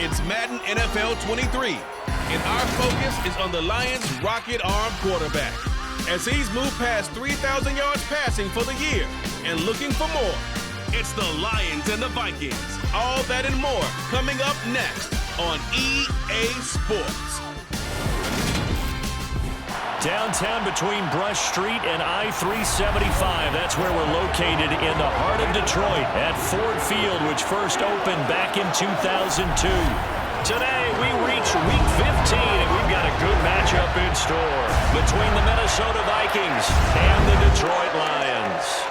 It's Madden NFL 23, and our focus is on the Lions' rocket-arm quarterback, as he's moved past 3,000 yards passing for the year and looking for more. It's the Lions and the Vikings. All that and more coming up next on EA Sports. Downtown between Brush Street and I-375. That's where we're located in the heart of Detroit at Ford Field, which first opened back in 2002. Today, we reach Week 15, and we've got a good matchup in store between the Minnesota Vikings and the Detroit Lions.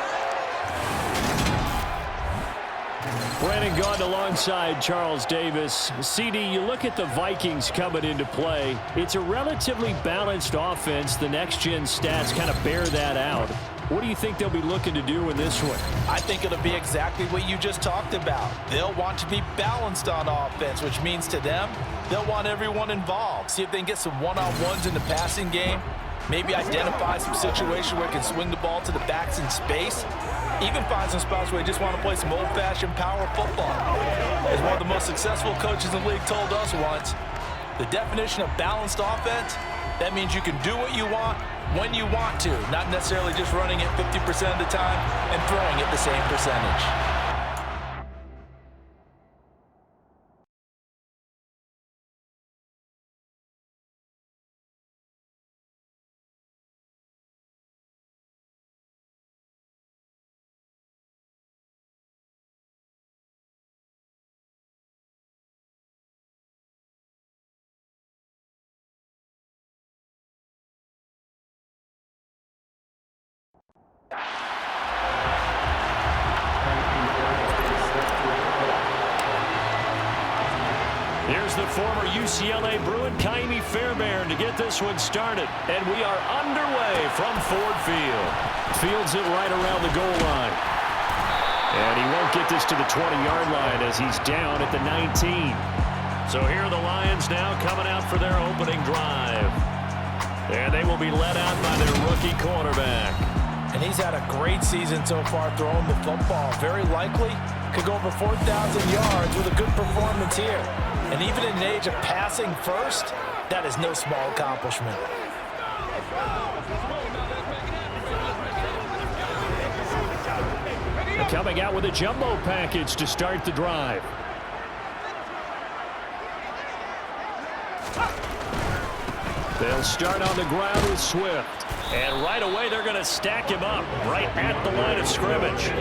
Brandon Gaudin alongside Charles Davis. CD, you look at the Vikings coming into play. It's a relatively balanced offense. The next-gen stats kind of bear that out. What do you think they'll be looking to do in this one? I think it'll be exactly what you just talked about. They'll want to be balanced on offense, which means to them, they'll want everyone involved. See if they can get some one-on-ones in the passing game. Maybe identify some situation where they can swing the ball to the backs in space. Even find some spots where they just want to play some old-fashioned power football. As one of the most successful coaches in the league told us once, the definition of balanced offense, that means you can do what you want when you want to, not necessarily just running it 50% of the time and throwing it the same percentage. Here's the former UCLA Bruin, Kaimi Fairbairn, to get this one started. And we are underway from Ford Field. Fields it right around the goal line. And he won't get this to the 20-yard line as he's down at the 19. So here are the Lions now coming out for their opening drive. And they will be led out by their rookie quarterback. And he's had a great season so far throwing the football. Very likely could go over 4,000 yards with a good performance here. And even in an age of passing first, that is no small accomplishment. Coming out with a jumbo package to start the drive. They'll start on the ground with Swift. And right away, they're going to stack him up right at the line of scrimmage.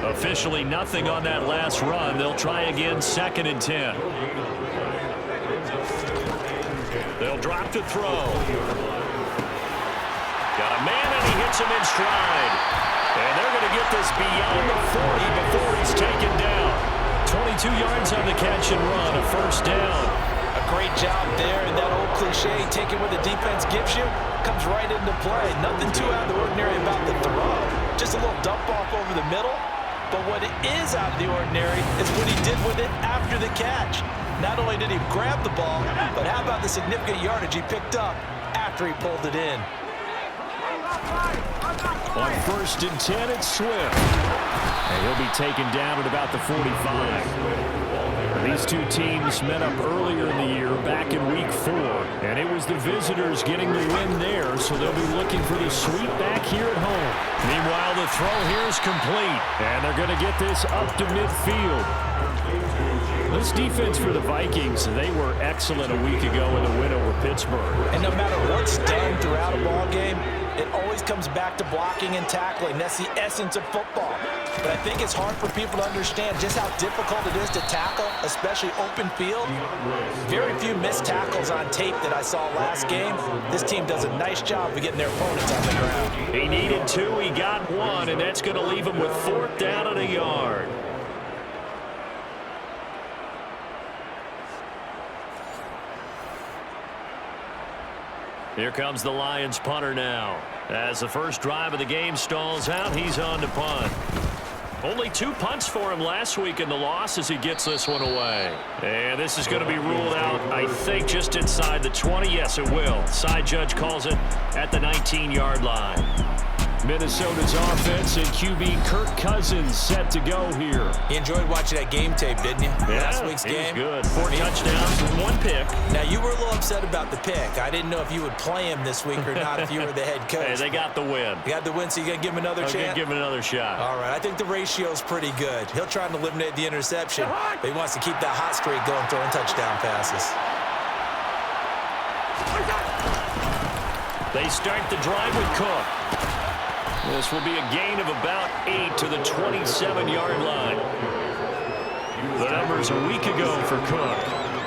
Officially nothing on that last run. They'll try again, 2nd and 10. They'll drop to throw. Got a man, and he hits him in stride. And they're going to get this beyond the 40 before he's taken down. 22 yards on the catch and run, a first down. A great job there, and that old cliche, taking what the defense gives you, comes right into play. Nothing too out of the ordinary about the throw. Just a little dump off over the middle. But what is out of the ordinary is what he did with it after the catch. Not only did he grab the ball, but how about the significant yardage he picked up after he pulled it in. On 1st and 10, it's Swift. And he'll be taken down at about the 45. These two teams met up earlier in the year, back in Week 4. And it was the visitors getting the win there, so they'll be looking for the sweep back here at home. Meanwhile, the throw here is complete. And they're going to get this up to midfield. This defense for the Vikings, they were excellent a week ago in the win over Pittsburgh. And no matter what's done throughout a ball game, it always comes back to blocking and tackling. That's the essence of football. But I think it's hard for people to understand just how difficult it is to tackle, especially open field. Very few missed tackles on tape that I saw last game. This team does a nice job of getting their opponents on the ground. He needed 2, he got 1, and that's going to leave him with 4th down and a yard. Here comes the Lions punter now. As the first drive of the game stalls out, he's on to punt. Only 2 punts for him last week in the loss as he gets this one away. And this is going to be ruled out, I think, just inside the 20. Yes, it will. Side judge calls it at the 19-yard line. Minnesota's offense and QB Kirk Cousins set to go here. You enjoyed watching that game tape, didn't you? Yeah, Last week's game. Good. 4 touchdowns and 1 pick. Now, you were a little upset about the pick. I didn't know if you would play him this week or not if you were the head coach. Hey, they got the win. You got the win, so you got to give him another chance? Give him another shot. All right, I think the ratio's pretty good. He'll try and eliminate the interception, but he wants to keep that hot streak going, throwing touchdown passes. They start the drive with Cook. This will be a gain of about 8 to the 27-yard line. The numbers a week ago for Cook.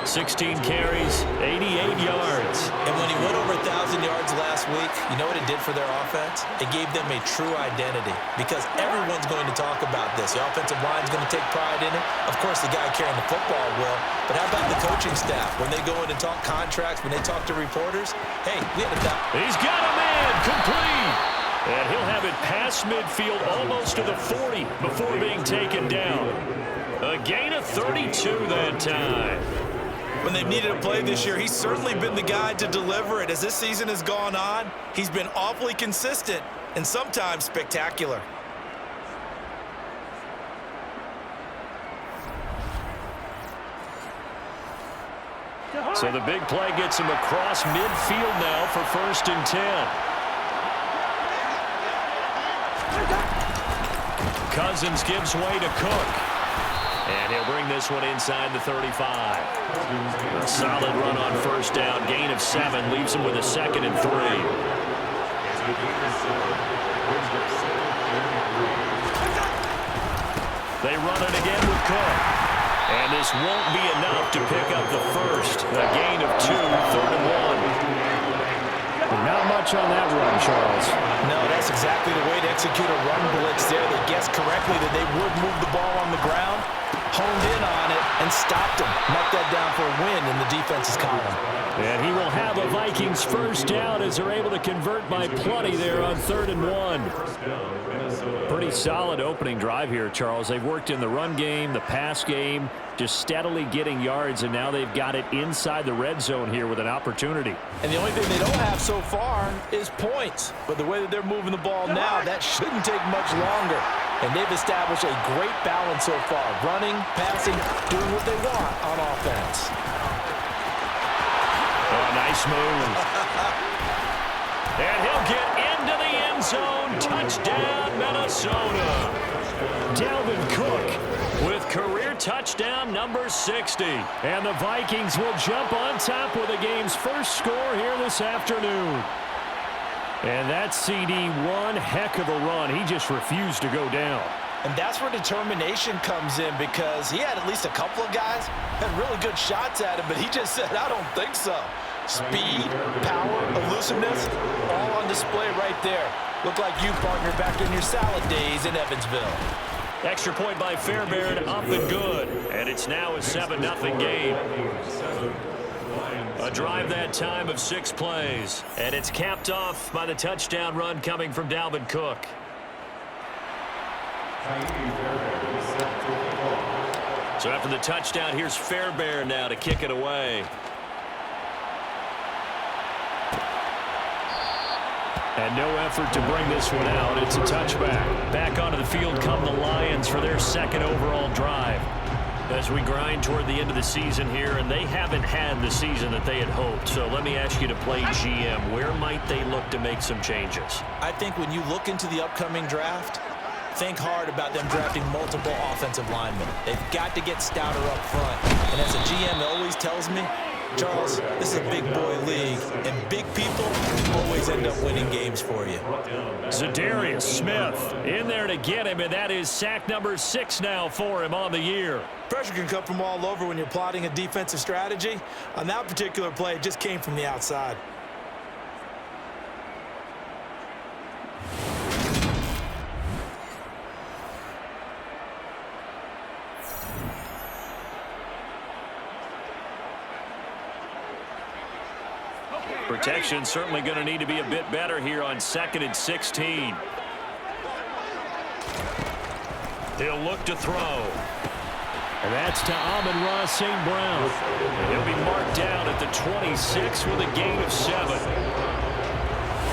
16 carries, 88 yards. And when he went over 1,000 yards last week, you know what it did for their offense? It gave them a true identity because everyone's going to talk about this. The offensive line's going to take pride in it. Of course, the guy carrying the football will. But how about the coaching staff? When they go in and talk contracts, when they talk to reporters, hey, we had a He's got a man complete. And he'll have it past midfield almost to the 40 before being taken down. A gain of 32 that time. When they've needed a play this year, he's certainly been the guy to deliver it. As this season has gone on, he's been awfully consistent and sometimes spectacular. So the big play gets him across midfield now for 1st and 10. Cousins gives way to Cook. And he'll bring this one inside the 35. A solid run on 1st down. Gain of 7 leaves him with a 2nd and 3. They run it again with Cook. And this won't be enough to pick up the 1st. A gain of 2, 3rd and 1. Not much on that run, Charles. No, that's exactly the way to execute a run blitz there. They guessed correctly that they would move the ball on the ground, honed in on it, and stopped him. Knocked that down for a win in the defense's column. And he will have a Vikings 1st down as they're able to convert by plenty there on 3rd and 1. Pretty solid opening drive here, Charles. They've worked in the run game, the pass game, just steadily getting yards, and now they've got it inside the red zone here with an opportunity. And the only thing they don't have so far is points. But the way that they're moving the ball now, that shouldn't take much longer. And they've established a great balance so far. Running, passing, doing what they want on offense. Oh, nice move. And he'll get into the end zone. Touchdown, Minnesota. Dalvin Cook with career touchdown number 60. And the Vikings will jump on top with the game's first score here this afternoon. And that CD, one heck of a run. He just refused to go down. And that's where determination comes in because he had at least a couple of guys had really good shots at him, but he just said, I don't think so. Speed, power, elusiveness, all on display right there. Look like you, partner, back in your salad days in Evansville. Extra point by Fairbairn, up and good. And it's now a 7-0 game. A drive that time of 6 plays. And it's capped off by the touchdown run coming from Dalvin Cook. So after the touchdown, here's Fairbairn now to kick it away. And no effort to bring this one out. It's a touchback. Back onto the field come the Lions for their 2nd overall drive. As we grind toward the end of the season here, and they haven't had the season that they had hoped. So let me ask you to play GM. Where might they look to make some changes? I think when you look into the upcoming draft, think hard about them drafting multiple offensive linemen. They've got to get stouter up front. And as a GM always tells me, Charles, this is a big boy league, and big people always end up winning games for you. Za'Darius Smith in there to get him, and that is sack number 6 now for him on the year. Pressure can come from all over when you're plotting a defensive strategy. On that particular play, it just came from the outside. Protection certainly going to need to be a bit better here on 2nd and 16. He'll look to throw. And that's to Amon-Ra St. Brown. And he'll be marked down at the 26 with a gain of 7.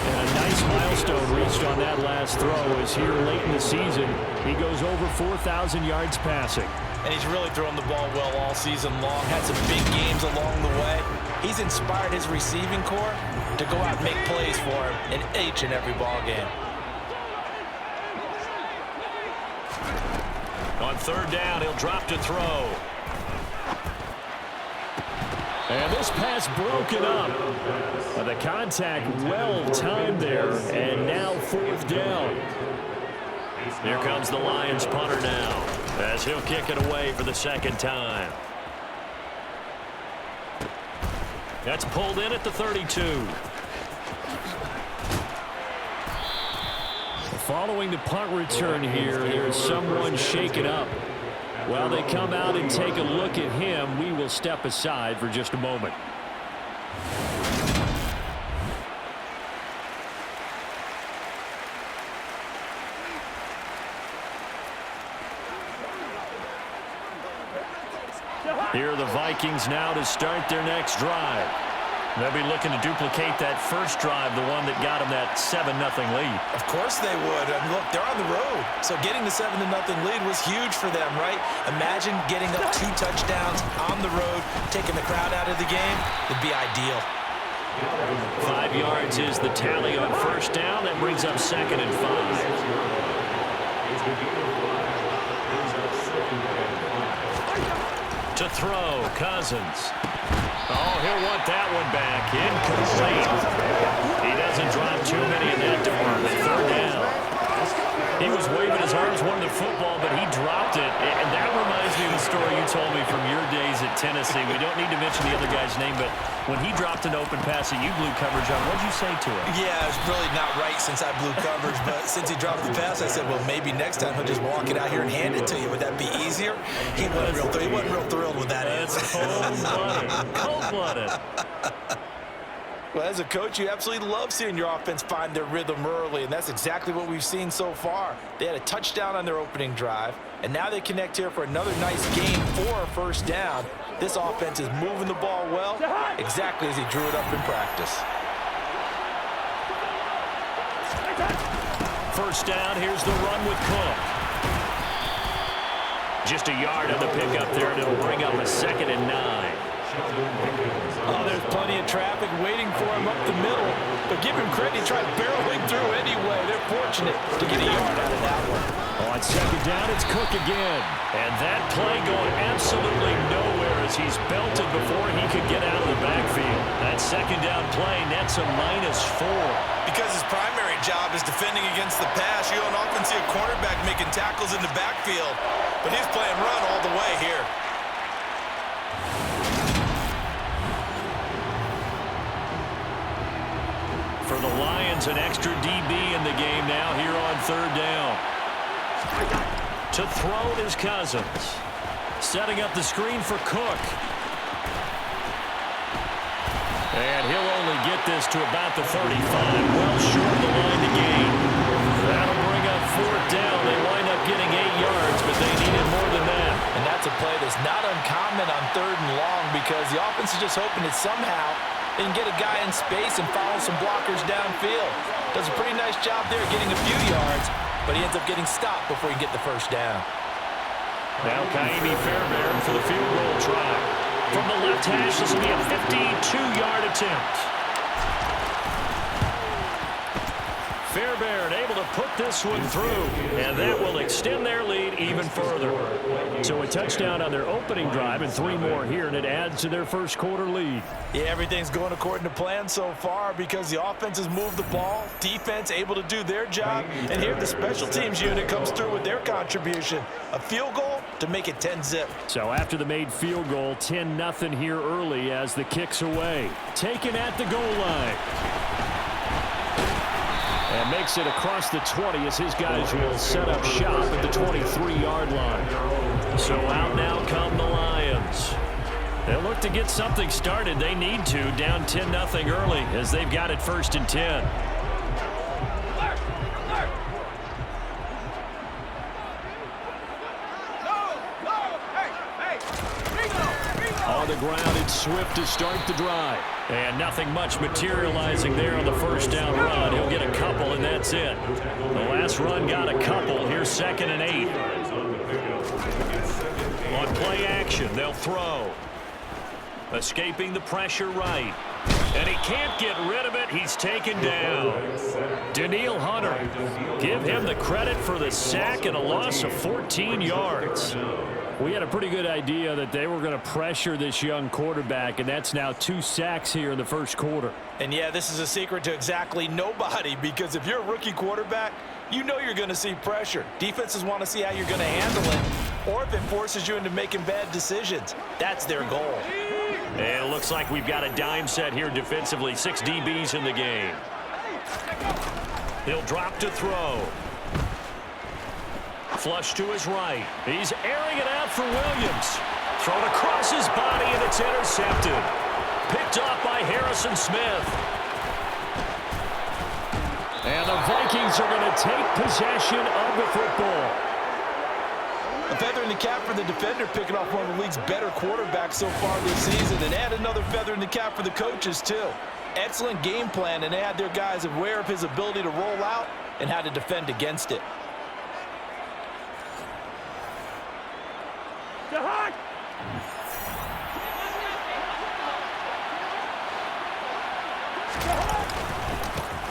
And a nice milestone reached on that last throw as here late in the season, he goes over 4,000 yards passing. And he's really thrown the ball well all season long. Had some big games along the way. He's inspired his receiving corps to go out and make plays for him in each and every ball game. On third down, he'll drop to throw. And this pass broken up. The contact well timed there, and now fourth down. Here comes the Lions punter now, as he'll kick it away for the second time. That's pulled in at the 32. Following the punt return here, there's someone shaken up. While they come out and take a look at him, we will step aside for just a moment. Here are the Vikings now to start their next drive. They'll be looking to duplicate that first drive, the one that got them that 7-0 lead. Of course they would. I mean, look, they're on the road. So getting the 7-0 lead was huge for them, right? Imagine getting up 2 touchdowns on the road, taking the crowd out of the game. It'd be ideal. 5 yards is the tally on first down. That brings up 2nd and 5. To throw, Cousins. Oh, he'll want that one back. Incomplete. He doesn't drop too many in that department. Third down. He was waving his arms, wanting the football, but he dropped it. And that reminds me of the story you told me from your days at Tennessee. We don't need to mention the other guy's name, but when he dropped an open pass that you blew coverage on, what'd you say to him? Yeah, it's really not right since I blew coverage, but since he dropped the pass, I said, well, maybe next time he'll just walk it out here and hand it to you. Would that be easier? He wasn't real thrilled with that answer. Cold-blooded. Cold-blooded. Well, as a coach, you absolutely love seeing your offense find their rhythm early, and that's exactly what we've seen so far. They had a touchdown on their opening drive, and now they connect here for another nice game for a first down. This offense is moving the ball well, exactly as he drew it up in practice. First down, here's the run with Cook. Just a yard on the pickup there, and it'll bring up a 2nd and 9. Oh, there's plenty of traffic waiting for him up the middle, but give him credit, he tried barreling through anyway. They're fortunate to get a yard out of that one. On second down, it's Cook again. And that play going absolutely nowhere as he's belted before he could get out of the backfield. That second down play nets a -4. Because his primary job is defending against the pass, you don't often see a cornerback making tackles in the backfield, but he's playing run all the way here. For the Lions, an extra DB in the game now here on third down. To throw is Cousins. Setting up the screen for Cook. And he'll only get this to about the 35. Well short of the line to gain. That'll bring up fourth down. They wind up getting 8 yards, but they needed more than that. And that's a play that's not uncommon on third and long because the offense is just hoping that somehow they can get a guy in space and follow some blockers downfield. Does a pretty nice job there getting a few yards, but he ends up getting stopped before he can get the first down. Now Kaimi Fairbairn for the field goal try. From the left hash, this will be a 52-yard attempt. Fairbairn able to put this one through, and that will extend their lead even further. So a touchdown on their opening drive and 3 more here, and it adds to their first quarter lead. Yeah, everything's going according to plan so far because the offense has moved the ball, defense able to do their job, and here the special teams unit comes through with their contribution. A field goal to make it 10-zip. So after the made field goal, 10-0 here early as the kick's away. Taken at the goal line. And makes it across the 20 as his guys will set up shop at the 23-yard line. So out now come the Lions. They'll look to get something started. They need to, down 10-0 early as they've got it 1st and 10. On the the ground. It's Swift to start the drive. And nothing much materializing there on the first down run. He'll get a couple, and that's it. The last run got a couple. Here's 2nd and 8. On play action, they'll throw. Escaping the pressure right. And he can't get rid of it. He's taken down. Danielle Hunter. Give him the credit for the sack and a loss of 14 yards. We had a pretty good idea that they were going to pressure this young quarterback, and that's now 2 sacks here in the first quarter. And, yeah, this is a secret to exactly nobody, because if you're a rookie quarterback, you know you're going to see pressure. Defenses want to see how you're going to handle it, or if it forces you into making bad decisions. That's their goal. And it looks like we've got a dime set here defensively. 6 DBs in the game. He'll drop to throw. Flush to his right. He's airing it out for Williams. Thrown across his body, and it's intercepted. Picked off by Harrison Smith. And the Vikings are going to take possession of the football. A feather in the cap for the defender, picking off one of the league's better quarterbacks so far this season, and add another feather in the cap for the coaches, too. Excellent game plan, and they had their guys aware of his ability to roll out and how to defend against it.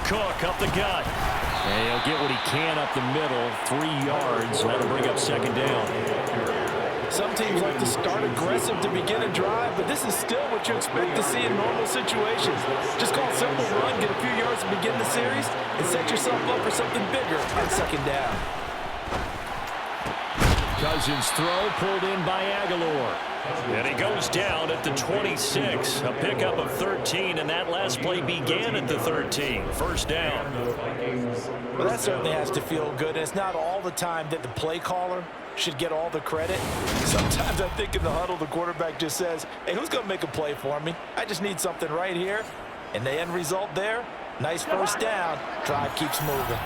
Cook up the gut. And he'll get what he can up the middle. 3 yards. That'll bring up 2nd down. Some teams like to start aggressive to begin a drive, but this is still what you expect to see in normal situations. Just call a simple run, get a few yards to begin the series, and set yourself up for something bigger on 2nd down. Cousins' throw pulled in by Aguilar. And he goes down at the 26. A pickup of 13, and that last play began at the 13. First down. Well, that certainly has to feel good, and it's not all the time that the play caller should get all the credit. Sometimes I think in the huddle, the quarterback just says, hey, who's going to make a play for me? I just need something right here. And the end result there, nice first down. Drive keeps moving.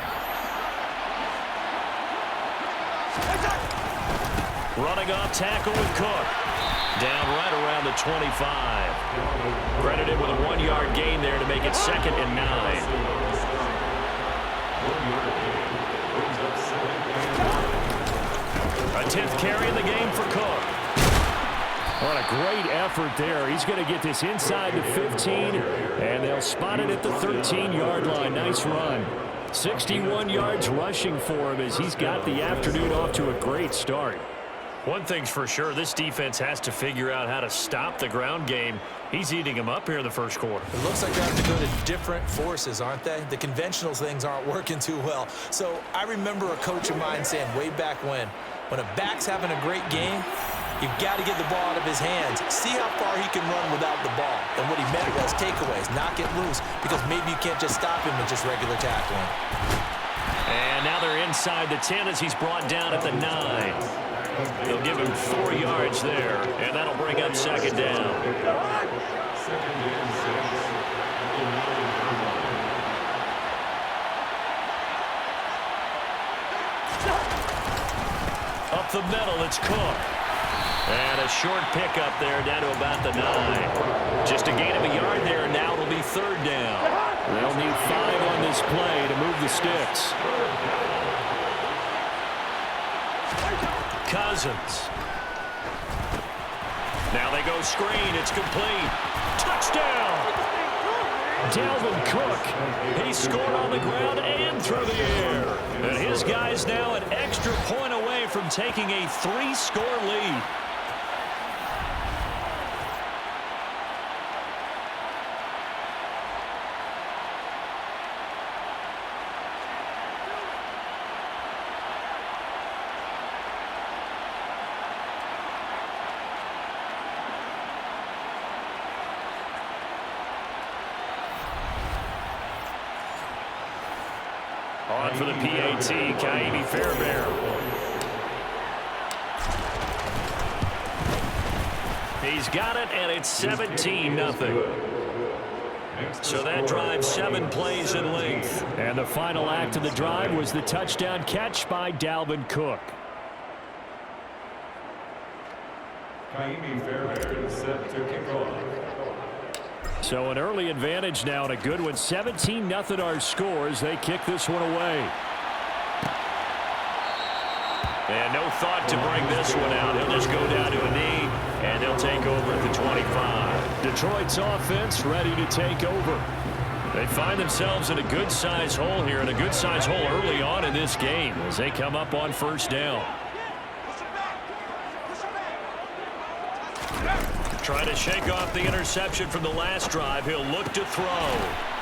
Running off tackle with Cook. Down right around the 25. Credited with a 1-yard gain there to make it 2nd and 9. A 10th carry in the game for Cook. What a great effort there. He's going to get this inside the 15, and they'll spot it at the 13-yard line. Nice run. 61 yards rushing for him as he's got the afternoon off to a great start. One thing's for sure, this defense has to figure out how to stop the ground game. He's eating them up here in the first quarter. It looks like they have to go to different forces, aren't they? The conventional things aren't working too well. So I remember a coach of mine saying way back when a back's having a great game, you've got to get the ball out of his hands. See how far he can run without the ball. And what he meant was takeaways, knock it loose, because maybe you can't just stop him with just regular tackling. And now they're inside the 10 as he's brought down at the 9. They'll give him 4 yards there, and that'll bring up 2nd down. Up the middle, it's Cook. And a short pickup there down to about the 9. Just a gain of a yard there, and now it'll be 3rd down. They'll need 5 on this play to move the sticks. Cousins. Now they go screen. It's complete. Touchdown! Dalvin Cook. He scored on the ground and through the air. And his guy's now an extra point away from taking a 3-score lead. On for the PAT, Kaimi Fairbairn. He's got it, and it's 17-0. So that drive 7 plays in length. And the final act of the drive was the touchdown catch by Dalvin Cook. Set to kick off. So an early advantage now and a good one. 17-0 our scores. They kick this one away. And no thought to bring this one out. He'll just go down to a knee, and they'll take over at the 25. Detroit's offense ready to take over. They find themselves in a good-sized hole here, and a good-sized hole early on in this game as they come up on first down. Trying to shake off the interception from the last drive. He'll look to throw.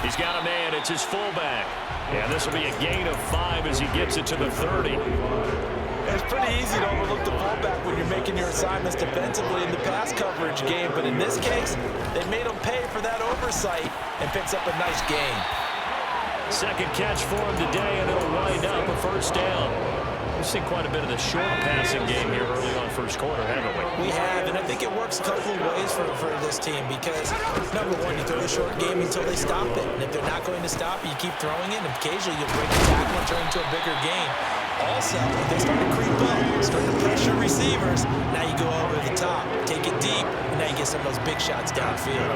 He's got a man. It's his fullback. And this will be a gain of 5 as he gets it to the 30. It's pretty easy to overlook the fullback when you're making your assignments defensively in the pass coverage game. But in this case, they made him pay for that oversight and picks up a nice gain. Second catch for him today, and it'll wind up a first down. We've seen quite a bit of the short passing game here early on first quarter, haven't we? We have, and I think it works a couple of ways for this team because, number one, you throw the short game until they stop it. And if they're not going to stop it, you keep throwing it, and occasionally you'll break the tackle and turn into a bigger gain. Also, if they start to creep up, start to pressure receivers, now you go over the top, take it deep, and now you get some of those big shots downfield.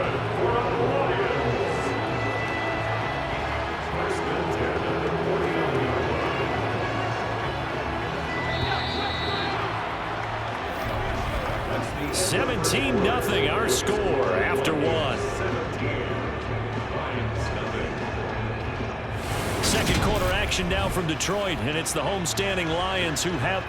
17-0 our score after one. Second quarter action now from Detroit, and it's the homestanding Lions who have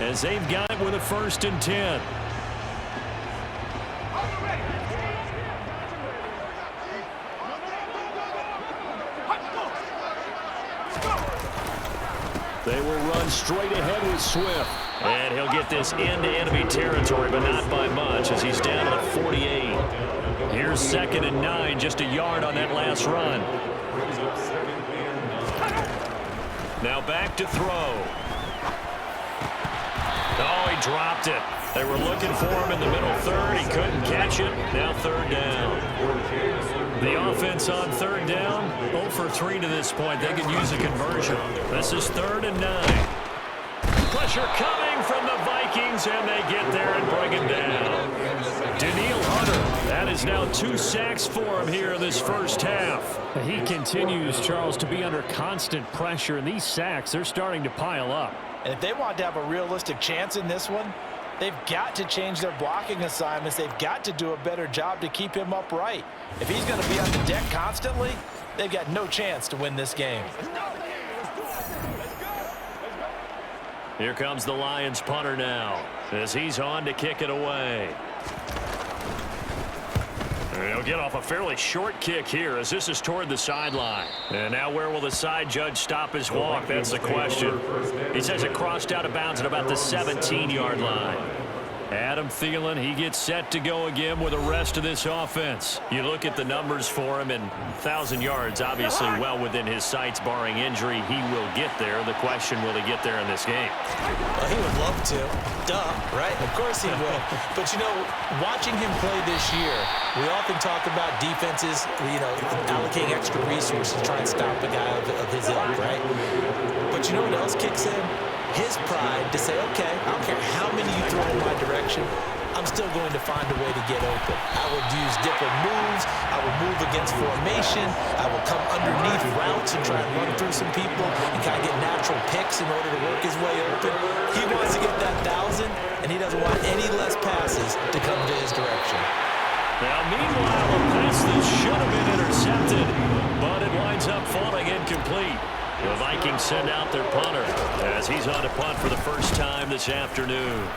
as they've got it with a 1st and 10. They will run straight ahead with Swift. And he'll get this into enemy territory, but not by much as he's down at 48. Here's 2nd and 9, just a yard on that last run. Now back to throw. Oh, he dropped it. They were looking for him in the middle third. He couldn't catch it. Now 3rd down. The offense on 3rd down, 0 for 3 to this point. They could use a conversion. This is 3rd and 9. Pressure coming from the Vikings, and they get there and bring him down. Daniil Hunter, that is now 2 sacks for him here in this first half. He continues, Charles, to be under constant pressure, and these sacks, they're starting to pile up. And if they want to have a realistic chance in this one, they've got to change their blocking assignments. They've got to do a better job to keep him upright. If he's going to be on the deck constantly, they've got no chance to win this game. Here comes the Lions punter now as he's on to kick it away. He'll get off a fairly short kick here as this is toward the sideline. And now where will the side judge stop his walk? That's the question. He says it crossed out of bounds at about the 17-yard line. Adam Thielen, he gets set to go again with the rest of this offense. You look at the numbers for him, and 1,000 yards obviously well within his sights, barring injury. He will get there. The question, will he get there in this game? Well, he would love to. Duh, right? Of course he will. But, you know, watching him play this year, we often talk about defenses, you know, allocating extra resources to try and stop a guy of his ilk, right? But you know what else kicks in? His pride to say, okay, I don't care how many you throw in my direction, I'm still going to find a way to get open. I will use different moves. I will move against formation. I will come underneath routes and try and run through some people and kind of get natural picks in order to work his way open. He wants to get that 1,000, and he doesn't want any less passes to come to his direction. Now, meanwhile, a pass that should have been intercepted, but it winds up falling incomplete. The Vikings send out their punter as he's on to punt for the first time this afternoon.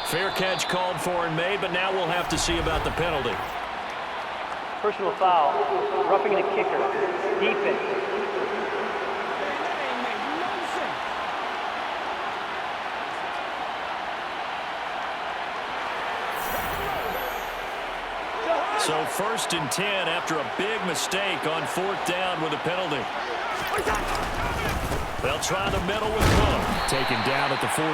Fair catch called for and made, but now we'll have to see about the penalty. Personal foul, roughing the kicker, defense. So 1st and 10 after a big mistake on 4th down with a penalty. They'll try the middle with Cook. Taken down at the 42.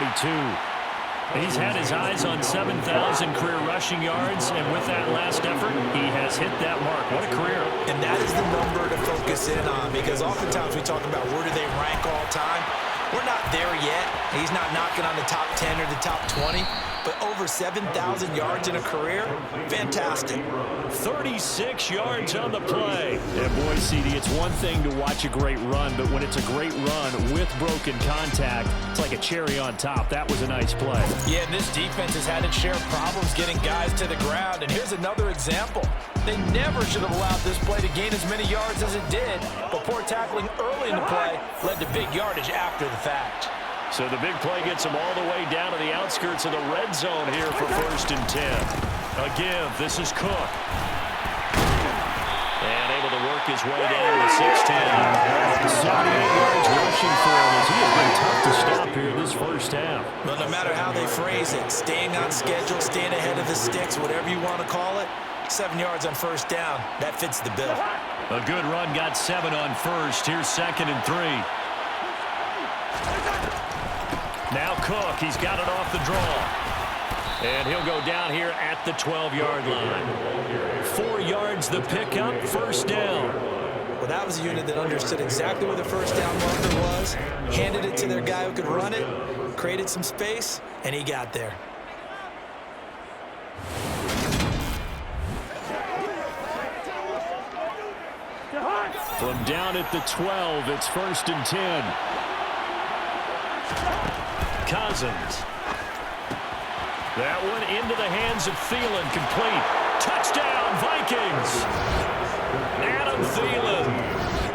He's had his eyes on 7,000 career rushing yards, and with that last effort, he has hit that mark. What a career. And that is the number to focus in on, because oftentimes we talk about where do they rank all time. We're not there yet. He's not knocking on the top 10 or the top 20. But over 7,000 yards in a career, fantastic. 36 yards on the play. Yeah, boy, CD, it's one thing to watch a great run, but when it's a great run with broken contact, it's like a cherry on top. That was a nice play. Yeah, and this defense has had its share of problems getting guys to the ground. And here's another example. They never should have allowed this play to gain as many yards as it did, but poor tackling early in the play led to big yardage after the fact. So the big play gets him all the way down to the outskirts of the red zone here for 1st and 10. A give. This is Cook. And able to work his way down to the 6-10. 78 yards rushing for him as he has been tough to stop here this first half. Well, no matter how they phrase it, staying on schedule, staying ahead of the sticks, whatever you want to call it, 7 yards on 1st down, that fits the bill. A good run got 7 on 1st. Here's 2nd and 3. Now Cook, he's got it off the draw. And he'll go down here at the 12-yard line. 4 yards the pickup, 1st down. Well, that was a unit that understood exactly where the 1st down marker was, handed it to their guy who could run it, created some space, and he got there. From down at the 12, it's 1st and 10. Cousins. That one into the hands of Thielen, complete. Touchdown, Vikings! Adam Thielen,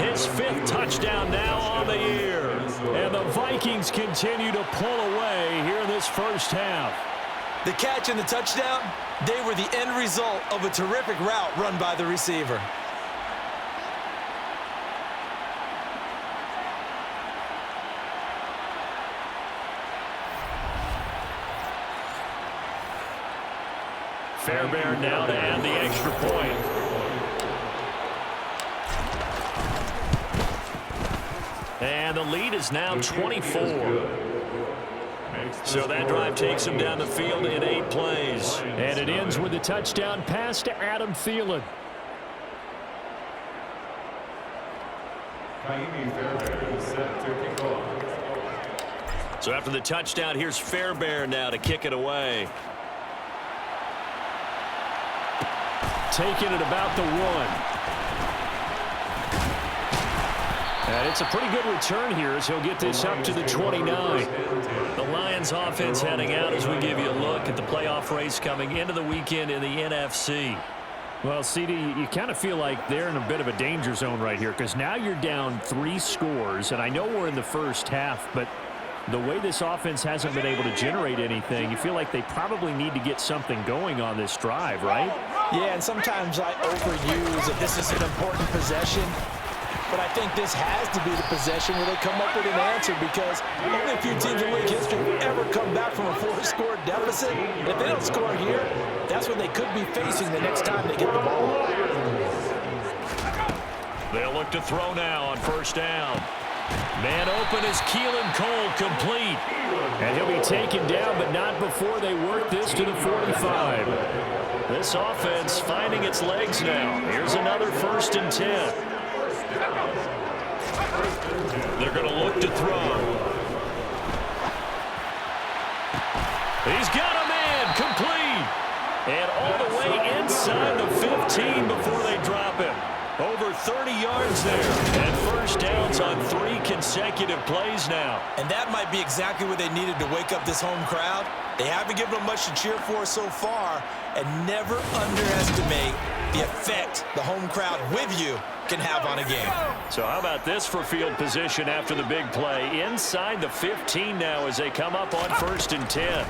his 5th touchdown now on the year. And the Vikings continue to pull away here in this first half. The catch and the touchdown, they were the end result of a terrific route run by the receiver. Fairbairn now to add the extra point. And the lead is now 24. So that drive takes him down the field in 8 plays. And it ends with a touchdown pass to Adam Thielen. So after the touchdown, here's Fairbairn now to kick it away. Taking it about the 1. And it's a pretty good return here as he'll get this up to the 29. The Lions offense heading out as we give you a look at the playoff race coming into the weekend in the NFC. Well, CD, you kind of feel like they're in a bit of a danger zone right here because now you're down 3 scores, and I know we're in the first half, but the way this offense hasn't been able to generate anything, you feel like they probably need to get something going on this drive, right? Yeah, and sometimes I overuse that this is an important possession. But I think this has to be the possession where they come up with an answer because only a few teams in league history have ever come back from a 4-score deficit. And if they don't score here, that's what they could be facing the next time they get the ball. They'll look to throw now on first down. Man open is Keelan Cole, complete. And he'll be taken down, but not before they work this to the 45. This offense finding its legs now. Here's another 1st and 10. They're going to look to throw. He's got a man, complete. And all the way inside the 15 before they drop him. Over 30 yards there. And first downs on 3 consecutive plays now. And that might be exactly what they needed to wake up this home crowd. They haven't given them much to cheer for so far. And never underestimate the effect the home crowd with you can have on a game. So how about this for field position after the big play? Inside the 15 now as they come up on 1st and 10.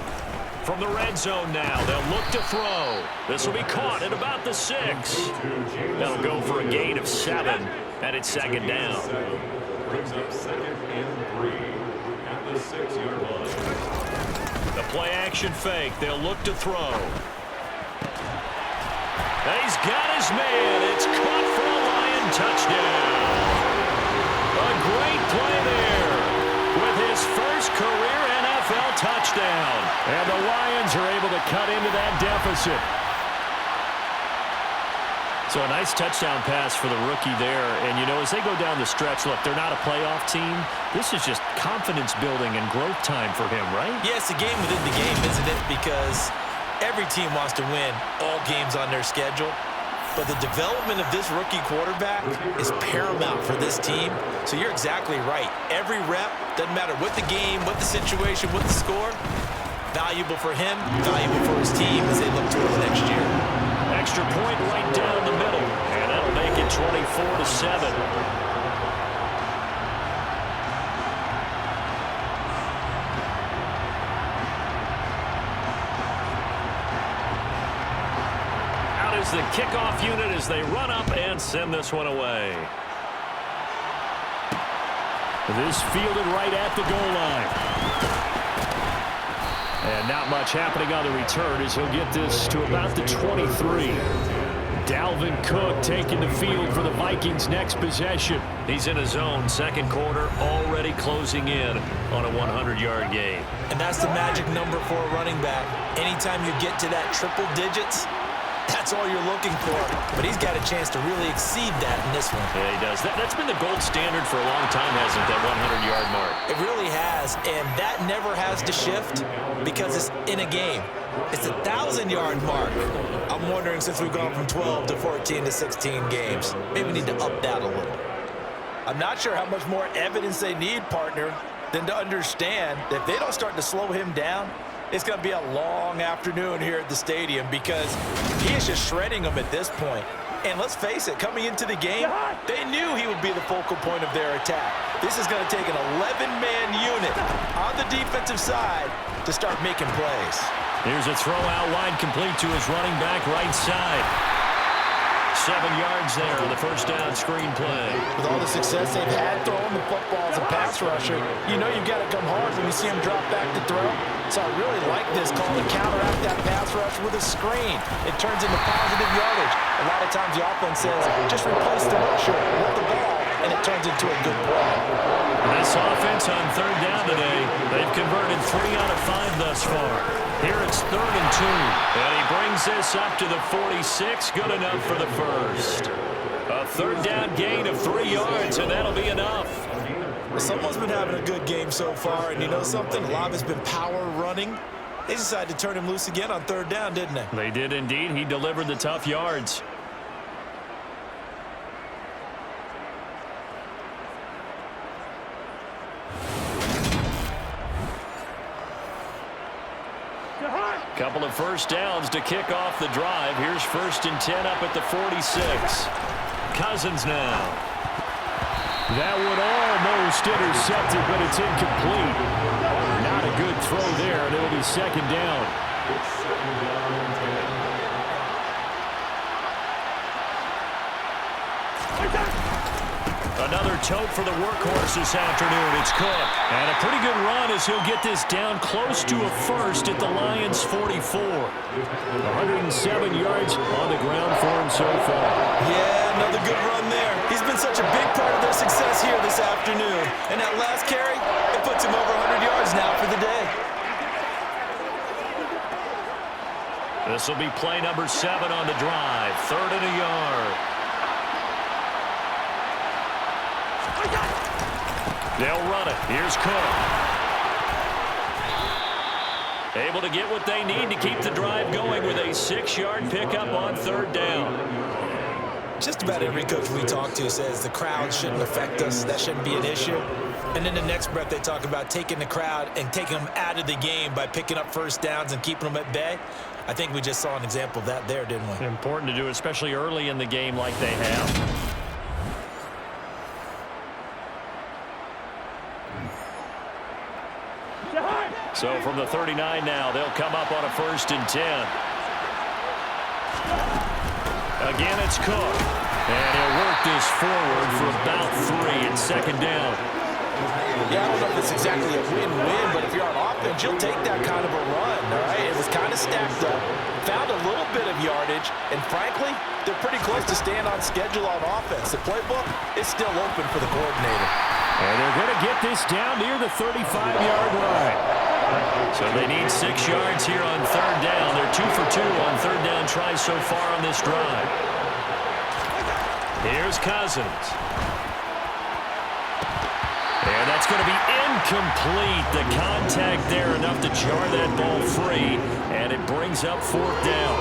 From the red zone now, they'll look to throw. This will be caught at about the 6. That'll go for a gain of 7, and it's 2nd down. Brings up 2nd and 3 at the 6-yard line. The play action fake. They'll look to throw. And he's got his man. It's caught for a Lion touchdown. A great play there with his first career NFL touchdown. And the Lions are able to cut into that deficit. So a nice touchdown pass for the rookie there. And, you know, as they go down the stretch, look, they're not a playoff team. This is just confidence building and growth time for him, right? Yeah, it's a game within the game, isn't it? Because every team wants to win all games on their schedule. But the development of this rookie quarterback is paramount for this team. So you're exactly right. Every rep, doesn't matter what the game, what the situation, what the score, valuable for him, valuable for his team as they look towards next year. Extra point right down the middle. And that'll make it 24-7. The kickoff unit as they run up and send this one away. This fielded right at the goal line. And not much happening on the return as he'll get this to about the 23. Dalvin Cook taking the field for the Vikings' next possession. He's in his own 2nd quarter, already closing in on a 100-yard game. And that's the magic number for a running back. Anytime you get to that triple digits, that's all you're looking for. But he's got a chance to really exceed that in this one. Yeah, he does. That's been the gold standard for a long time, hasn't it, that 100-yard mark? It really has, and that never has to shift because it's in a game. It's a 1,000-yard mark. I'm wondering, since we've gone from 12 to 14 to 16 games, maybe we need to up that a little. I'm not sure how much more evidence they need, partner, than to understand that if they don't start to slow him down, it's going to be a long afternoon here at the stadium because he is just shredding them at this point. And let's face it, coming into the game, they knew he would be the focal point of their attack. This is going to take an 11-man unit on the defensive side to start making plays. Here's a throw out wide, complete to his running back right side. 7 yards there on the first down screen play. With all the success they've had throwing the football as a pass rusher, you know you've got to come hard when you see him drop back to throw. So I really like this call to counteract that pass rush with a screen. It turns into positive yardage. A lot of times the offense says, just replace the rusher with the ball, and it turns into a good play. This offense on third down today, they've converted 3 out of 5 thus far. Here it's 3rd and 2. And he brings this up to the 46. Good enough for the first. A third down gain of 3 yards, and that'll be enough. Someone's been having a good game so far, and you know something? A lot has been power running. They decided to turn him loose again on third down, didn't they? They did indeed. He delivered the tough yards. Couple of first downs to kick off the drive. Here's 1st and 10 up at the 46. Cousins now. That would almost intercept it, but it's incomplete. Not a good throw there, and it'll be 2nd down. It's 2nd down and 10. Another tote for the workhorse this afternoon. It's Cook. And a pretty good run as he'll get this down close to a first at the Lions' 44. 107 yards on the ground for him so far. Yeah, another good run there. He's been such a big part of their success here this afternoon. And that last carry, it puts him over 100 yards now for the day. This will be play number 7 on the drive. 3rd and a yard. They'll run it. Here's Cook. Able to get what they need to keep the drive going with a 6-yard pickup on 3rd down. Just about every coach we talk to says the crowd shouldn't affect us. That shouldn't be an issue. And then the next breath they talk about taking the crowd and taking them out of the game by picking up first downs and keeping them at bay. I think we just saw an example of that there, didn't we? Important to do, especially early in the game like they have. So from the 39 now, they'll come up on a 1st and 10. Again, it's Cook. And he'll work this forward for about 3 and 2nd down. Yeah, I don't know if it's exactly a win-win, but if you're on offense, you'll take that kind of a run, all right? It was kind of stacked up, found a little bit of yardage, and frankly, they're pretty close to staying on schedule on offense. The playbook is still open for the coordinator. And they're going to get this down near the 35-yard line. So they need 6 yards here on 3rd down. They're 2 for 2 on 3rd down tries so far on this drive. Here's Cousins. And that's going to be incomplete. The contact there enough to jar that ball free. And it brings up 4th down.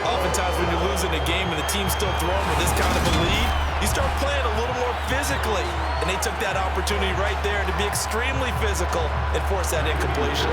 Oftentimes when you're losing a game and the team's still throwing with this kind of a lead, you start playing a little more physically. And they took that opportunity right there to be extremely physical and force that incompletion.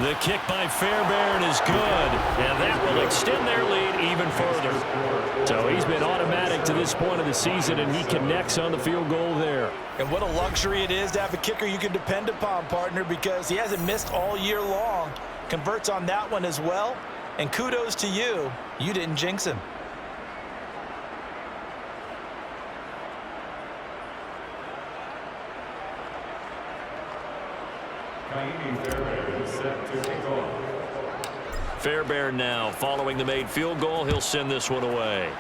The kick by Fairbairn is good, and that will extend their lead even further. So he's been automatic to this point of the season, and he connects on the field goal there. And what a luxury it is to have a kicker you can depend upon, partner, because he hasn't missed all year long. Converts on that one as well, and kudos to you. You didn't jinx him. Fairbairn now following the made field goal. He'll send this one away.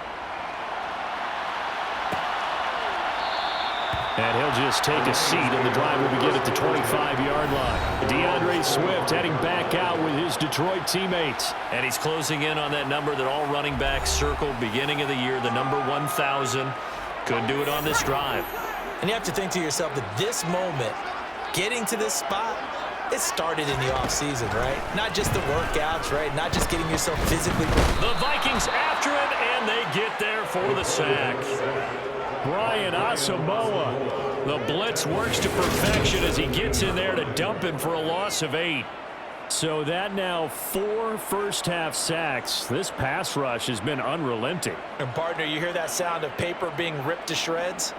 And he'll just take a seat, and the drive will begin at the 25-yard line. DeAndre Swift heading back out with his Detroit teammates. And he's closing in on that number that all running backs circled beginning of the year, the number 1,000. Could do it on this drive. And you have to think to yourself that this moment, getting to this spot, it started in the offseason, right? Not just the workouts, right? Not just getting yourself physically. The Vikings after him, and they get there for the sack. Brian Asamoah The blitz works to perfection as he gets in there to dump him for a loss of 8. So that now 4 first-half sacks. This pass rush has been unrelenting. And partner, you hear that sound of paper being ripped to shreds?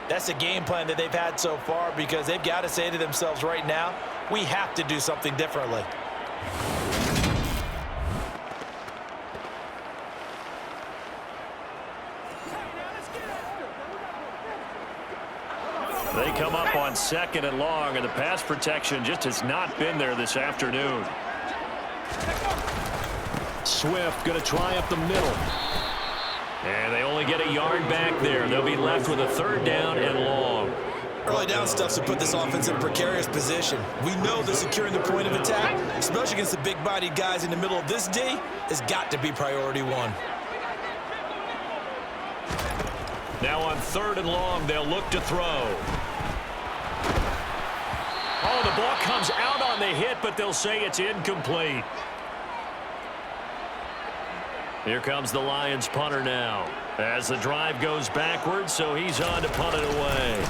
That's the game plan that they've had so far, because they've got to say to themselves right now, we have to do something differently. They come up on 2nd and long, and the pass protection just has not been there this afternoon. Swift going to try up the middle. And they only get a yard back there. They'll be left with a 3rd down and long. Early down stuff to put this offense in a precarious position. We know that securing the point of attack, especially against the big-bodied guys in the middle of this D, has got to be priority 1. Now on 3rd and long, they'll look to throw. Oh, the ball comes out on the hit, but they'll say it's incomplete. Here comes the Lions punter now. As the drive goes backwards, so he's on to punt it away.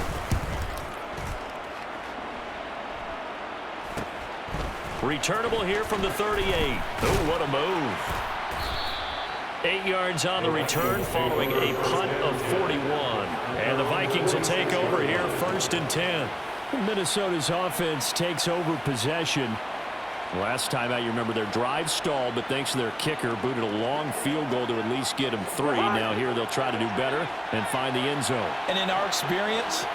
Returnable here from the 38. Oh, what a move. 8 yards on the return following a punt of 41. And the Vikings will take over here 1st and 10. Minnesota's offense takes over possession. Last time out, you remember their drive stalled, but thanks to their kicker, booted a long field goal to at least get them 3. Now here they'll try to do better and find the end zone. And in our experience,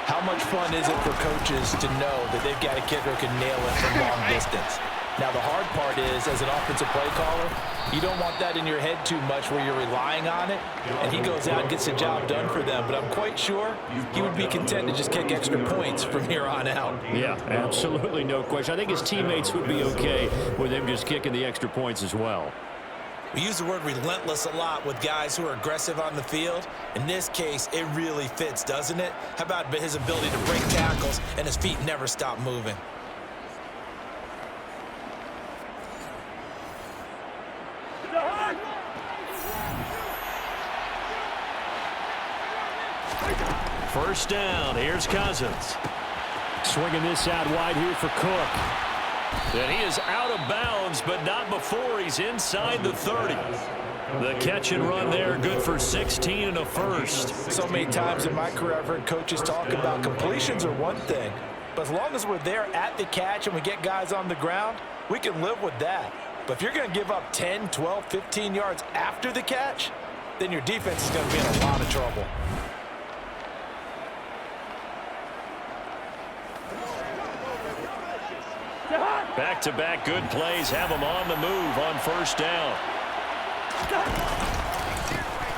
how much fun is it for coaches to know that they've got a kicker who can nail it from long distance? Now, the hard part is, as an offensive play caller, you don't want that in your head too much where you're relying on it, and he goes out and gets the job done for them. But I'm quite sure he would be content to just kick extra points from here on out. Yeah, absolutely no question. I think his teammates would be okay with him just kicking the extra points as well. We use the word relentless a lot with guys who are aggressive on the field. In this case, it really fits, doesn't it? How about his ability to break tackles and his feet never stop moving? First down, here's Cousins. Swinging this out wide here for Cook. And he is out of bounds, but not before he's inside the 30. The catch and run there, good for 16 and a first. So many times in my career I've heard coaches talk about completions are one thing, but as long as we're there at the catch and we get guys on the ground, we can live with that. But if you're going to give up 10, 12, 15 yards after the catch, then your defense is going to be in a lot of trouble. Back-to-back good plays have him on the move on first down.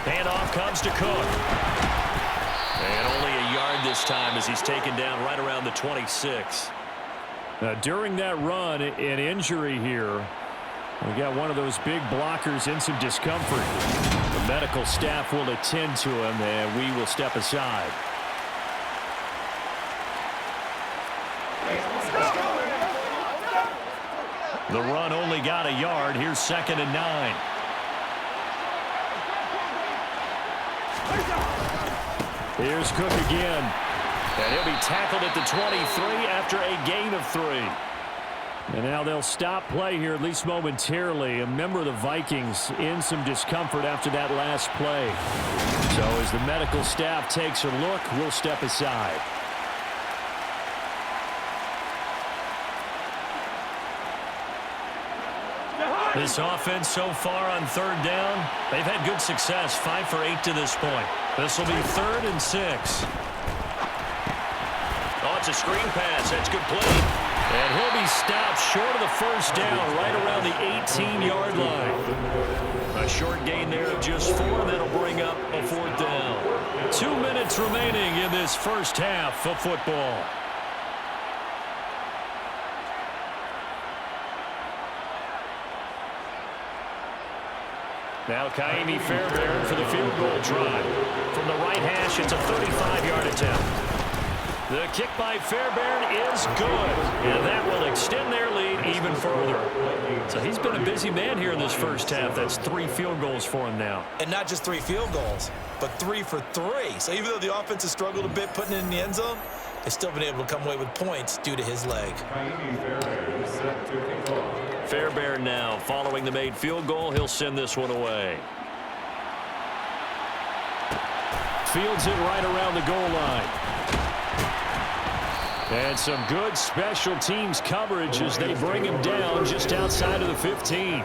Handoff comes to Cook. And only a yard this time as he's taken down right around the 26. During that run, an injury here. We got one of those big blockers in some discomfort. The medical staff will attend to him, and we will step aside. The run only got a yard. Here's 2nd and 9. Here's Cook again. And he'll be tackled at the 23 after a gain of 3. And now they'll stop play here, at least momentarily. A member of the Vikings in some discomfort after that last play. So as the medical staff takes a look, we'll step aside. This offense so far on 3rd down, they've had good success, 5 for 8 to this point. This will be 3rd and 6. Oh, it's a screen pass. That's complete. And he'll be stopped short of the first down right around the 18-yard line. A short gain there of just 4, and that'll bring up a 4th down. 2 minutes remaining in this first half of football. Now Kaimi Fairbairn for the field goal try. From the right hash, it's a 35-yard attempt. The kick by Fairbairn is good, and that will extend their lead even further. So he's been a busy man here in this first half. That's 3 field goals for him now. And not just 3 field goals, but 3 for 3. So even though the offense has struggled a bit putting it in the end zone, they've still been able to come away with points due to his leg. Fairbairn now following the made field goal. He'll send this one away. Fields it right around the goal line. And some good special teams coverage as they bring him down just outside of the 15.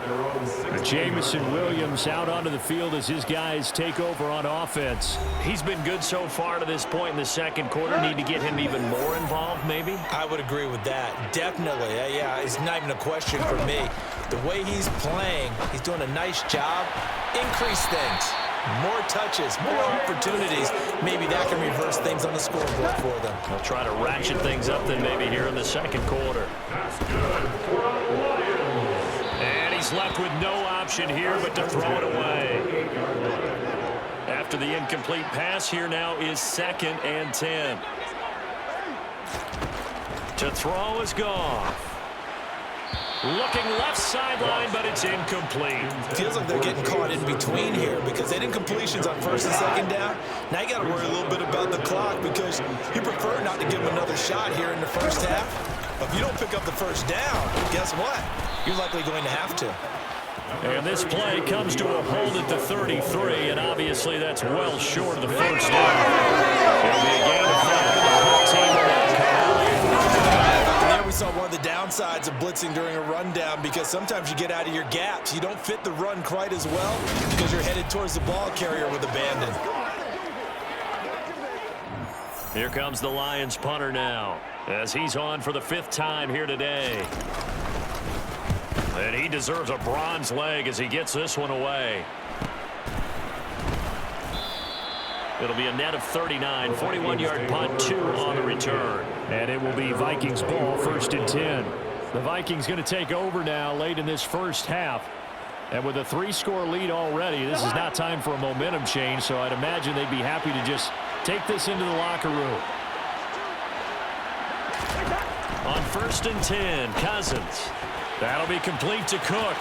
Jamison Williams out onto the field as his guys take over on offense. He's been good so far to this point in the second quarter. Need to get him even more involved, maybe? I would agree with that. Definitely. Yeah, it's not even a question for me. The way he's playing, he's doing a nice job. Increase things. More touches, more opportunities. Maybe that can reverse things on the scoreboard for them. They'll try to ratchet things up then maybe here in the second quarter. And he's left with no option here but to throw it away. After the incomplete pass, here now is 2nd and 10. To throw is Goff. Looking left sideline, but it's incomplete. Feels like they're getting caught in between here because they did completions on 1st and 2nd down. Now you got to worry a little bit about the clock because you prefer not to give them another shot here in the first half. But if you don't pick up the 1st down, guess what? You're likely going to have to. And this play comes to a hold at the 33, and obviously that's well short of the 1st down. It'll be a gain of 5 for the 14. We saw one of the downsides of blitzing during a rundown because sometimes you get out of your gaps. You don't fit the run quite as well because you're headed towards the ball carrier with abandon. Here comes the Lions punter now as he's on for the 5th time here today. And he deserves a bronze leg as he gets this one away. It'll be a net of 39, 41-yard punt, 2 on the return. And it will be Vikings ball, 1st and 10. The Vikings going to take over now late in this first half. And with a 3-score lead already, this is not time for a momentum change, so I'd imagine they'd be happy to just take this into the locker room. On 1st and 10, Cousins. That'll be complete to Cook.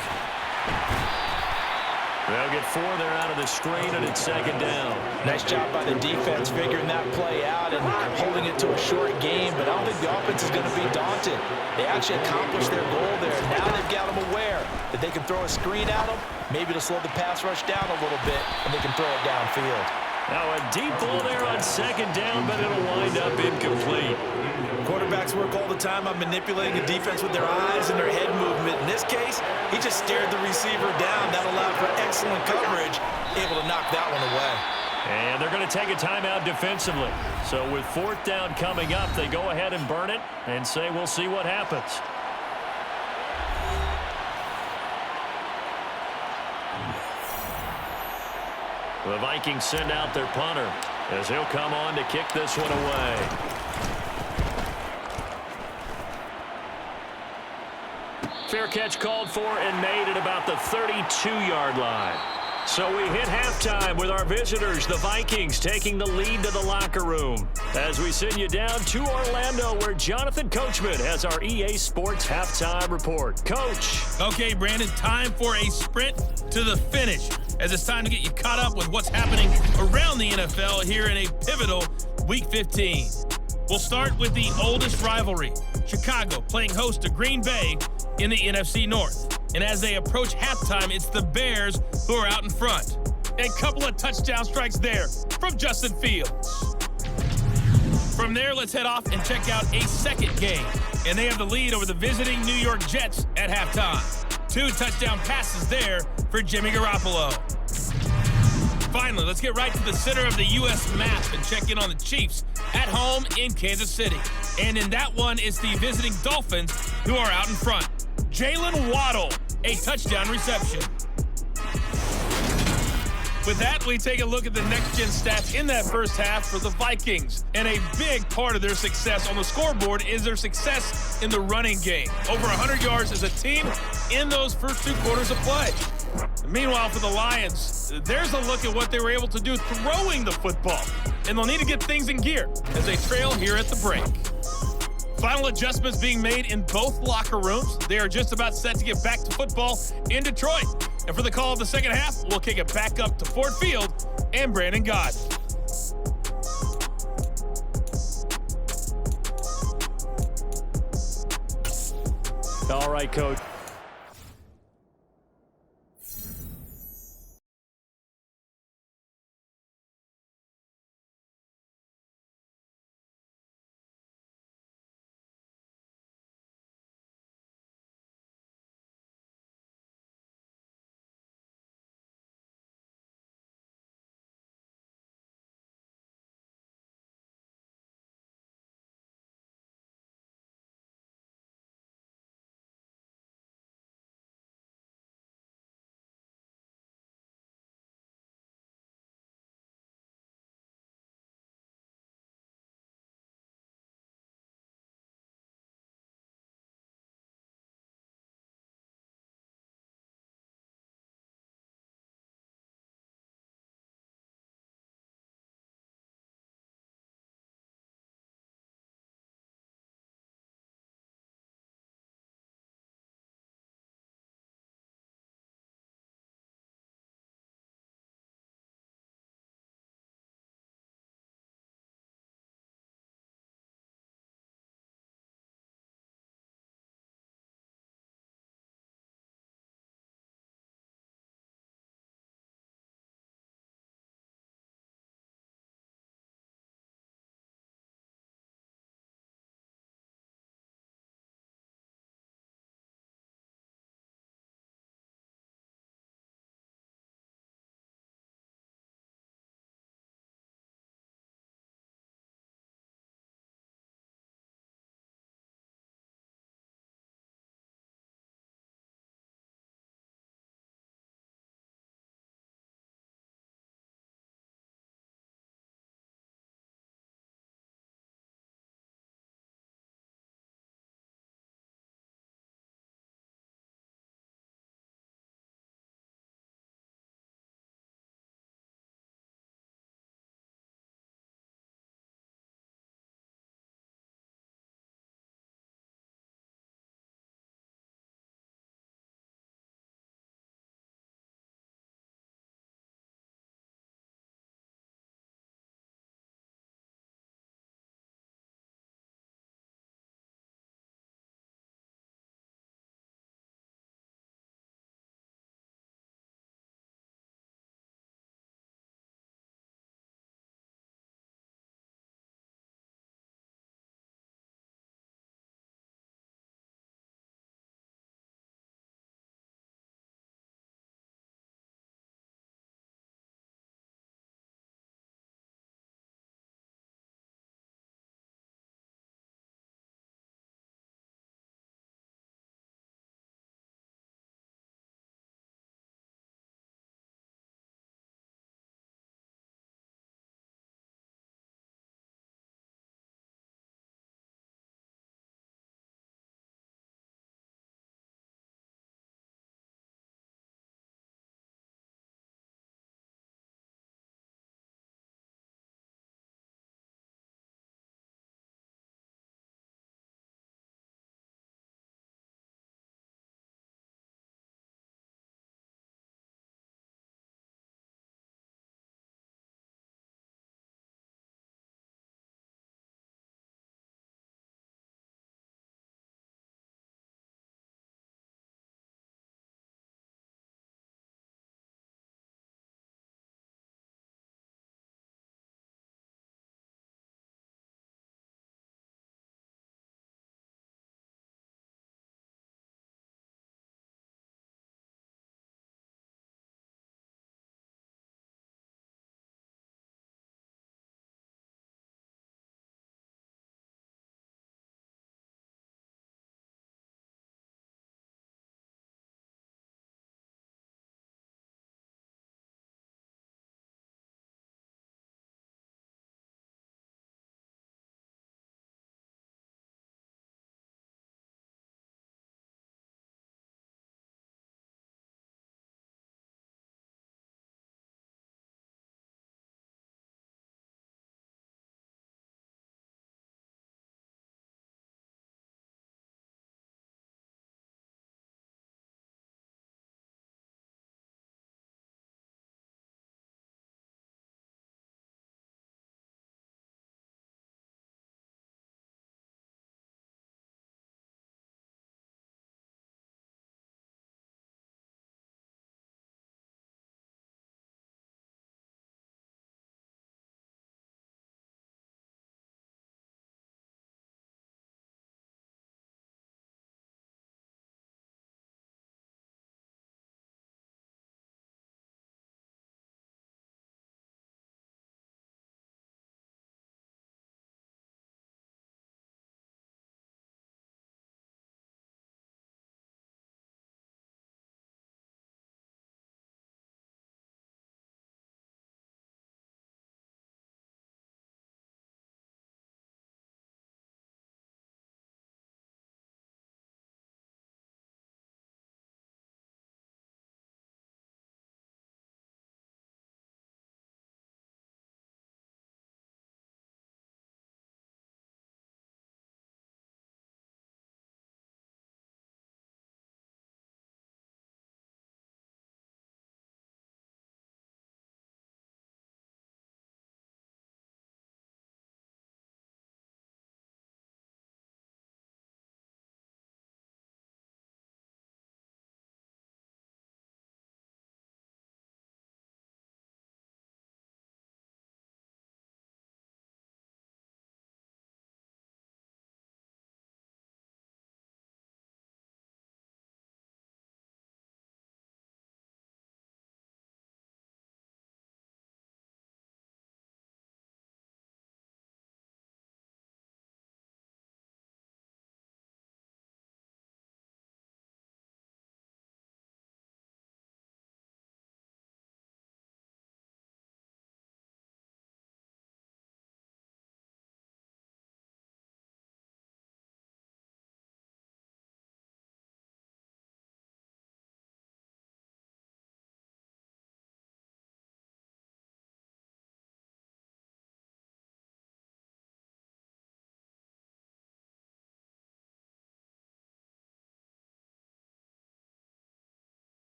They'll get 4 there out of the screen, and it's 2nd down. Nice job by the defense figuring that play out and holding it to a short game, but I don't think the offense is going to be daunted. They actually accomplished their goal there. Now they've got them aware that they can throw a screen at them, maybe to slow the pass rush down a little bit, and they can throw it downfield. Now a deep ball there on 2nd down, but it'll wind up incomplete. Quarterbacks work all the time on manipulating the defense with their eyes and their head movement. In this case, he just stared the receiver down. That allowed for excellent coverage, able to knock that one away. And they're going to take a timeout defensively. So with 4th down coming up, they go ahead and burn it and say we'll see what happens. The Vikings send out their punter as he'll come on to kick this one away. Fair catch called for and made at about the 32-yard line. So we hit halftime with our visitors, the Vikings, taking the lead to the locker room. As we send you down to Orlando, where Jonathan Coachman has our EA Sports halftime report. Coach. Okay, Brandon, time for a sprint to the finish, as it's time to get you caught up with what's happening around the NFL here in a pivotal Week 15. We'll start with the oldest rivalry, Chicago playing host to Green Bay in the NFC North. And as they approach halftime, it's the Bears who are out in front. A couple of touchdown strikes there from Justin Fields. From there, let's head off and check out a second game. And they have the lead over the visiting New York Jets at halftime. 2 touchdown passes there for Jimmy Garoppolo. Finally, let's get right to the center of the U.S. map and check in on the Chiefs at home in Kansas City. And in that one, it's the visiting Dolphins who are out in front. Jalen Waddle, a touchdown reception. With that, we take a look at the next-gen stats in that first half for the Vikings. And a big part of their success on the scoreboard is their success in the running game. Over 100 yards as a team in those first 2 quarters of play. Meanwhile, for the Lions, there's a look at what they were able to do throwing the football. And they'll need to get things in gear as they trail here at the break. Final adjustments being made in both locker rooms. They are just about set to get back to football in Detroit. And for the call of the second half, we'll kick it back up to Ford Field and Brandon Gott. All right, Coach.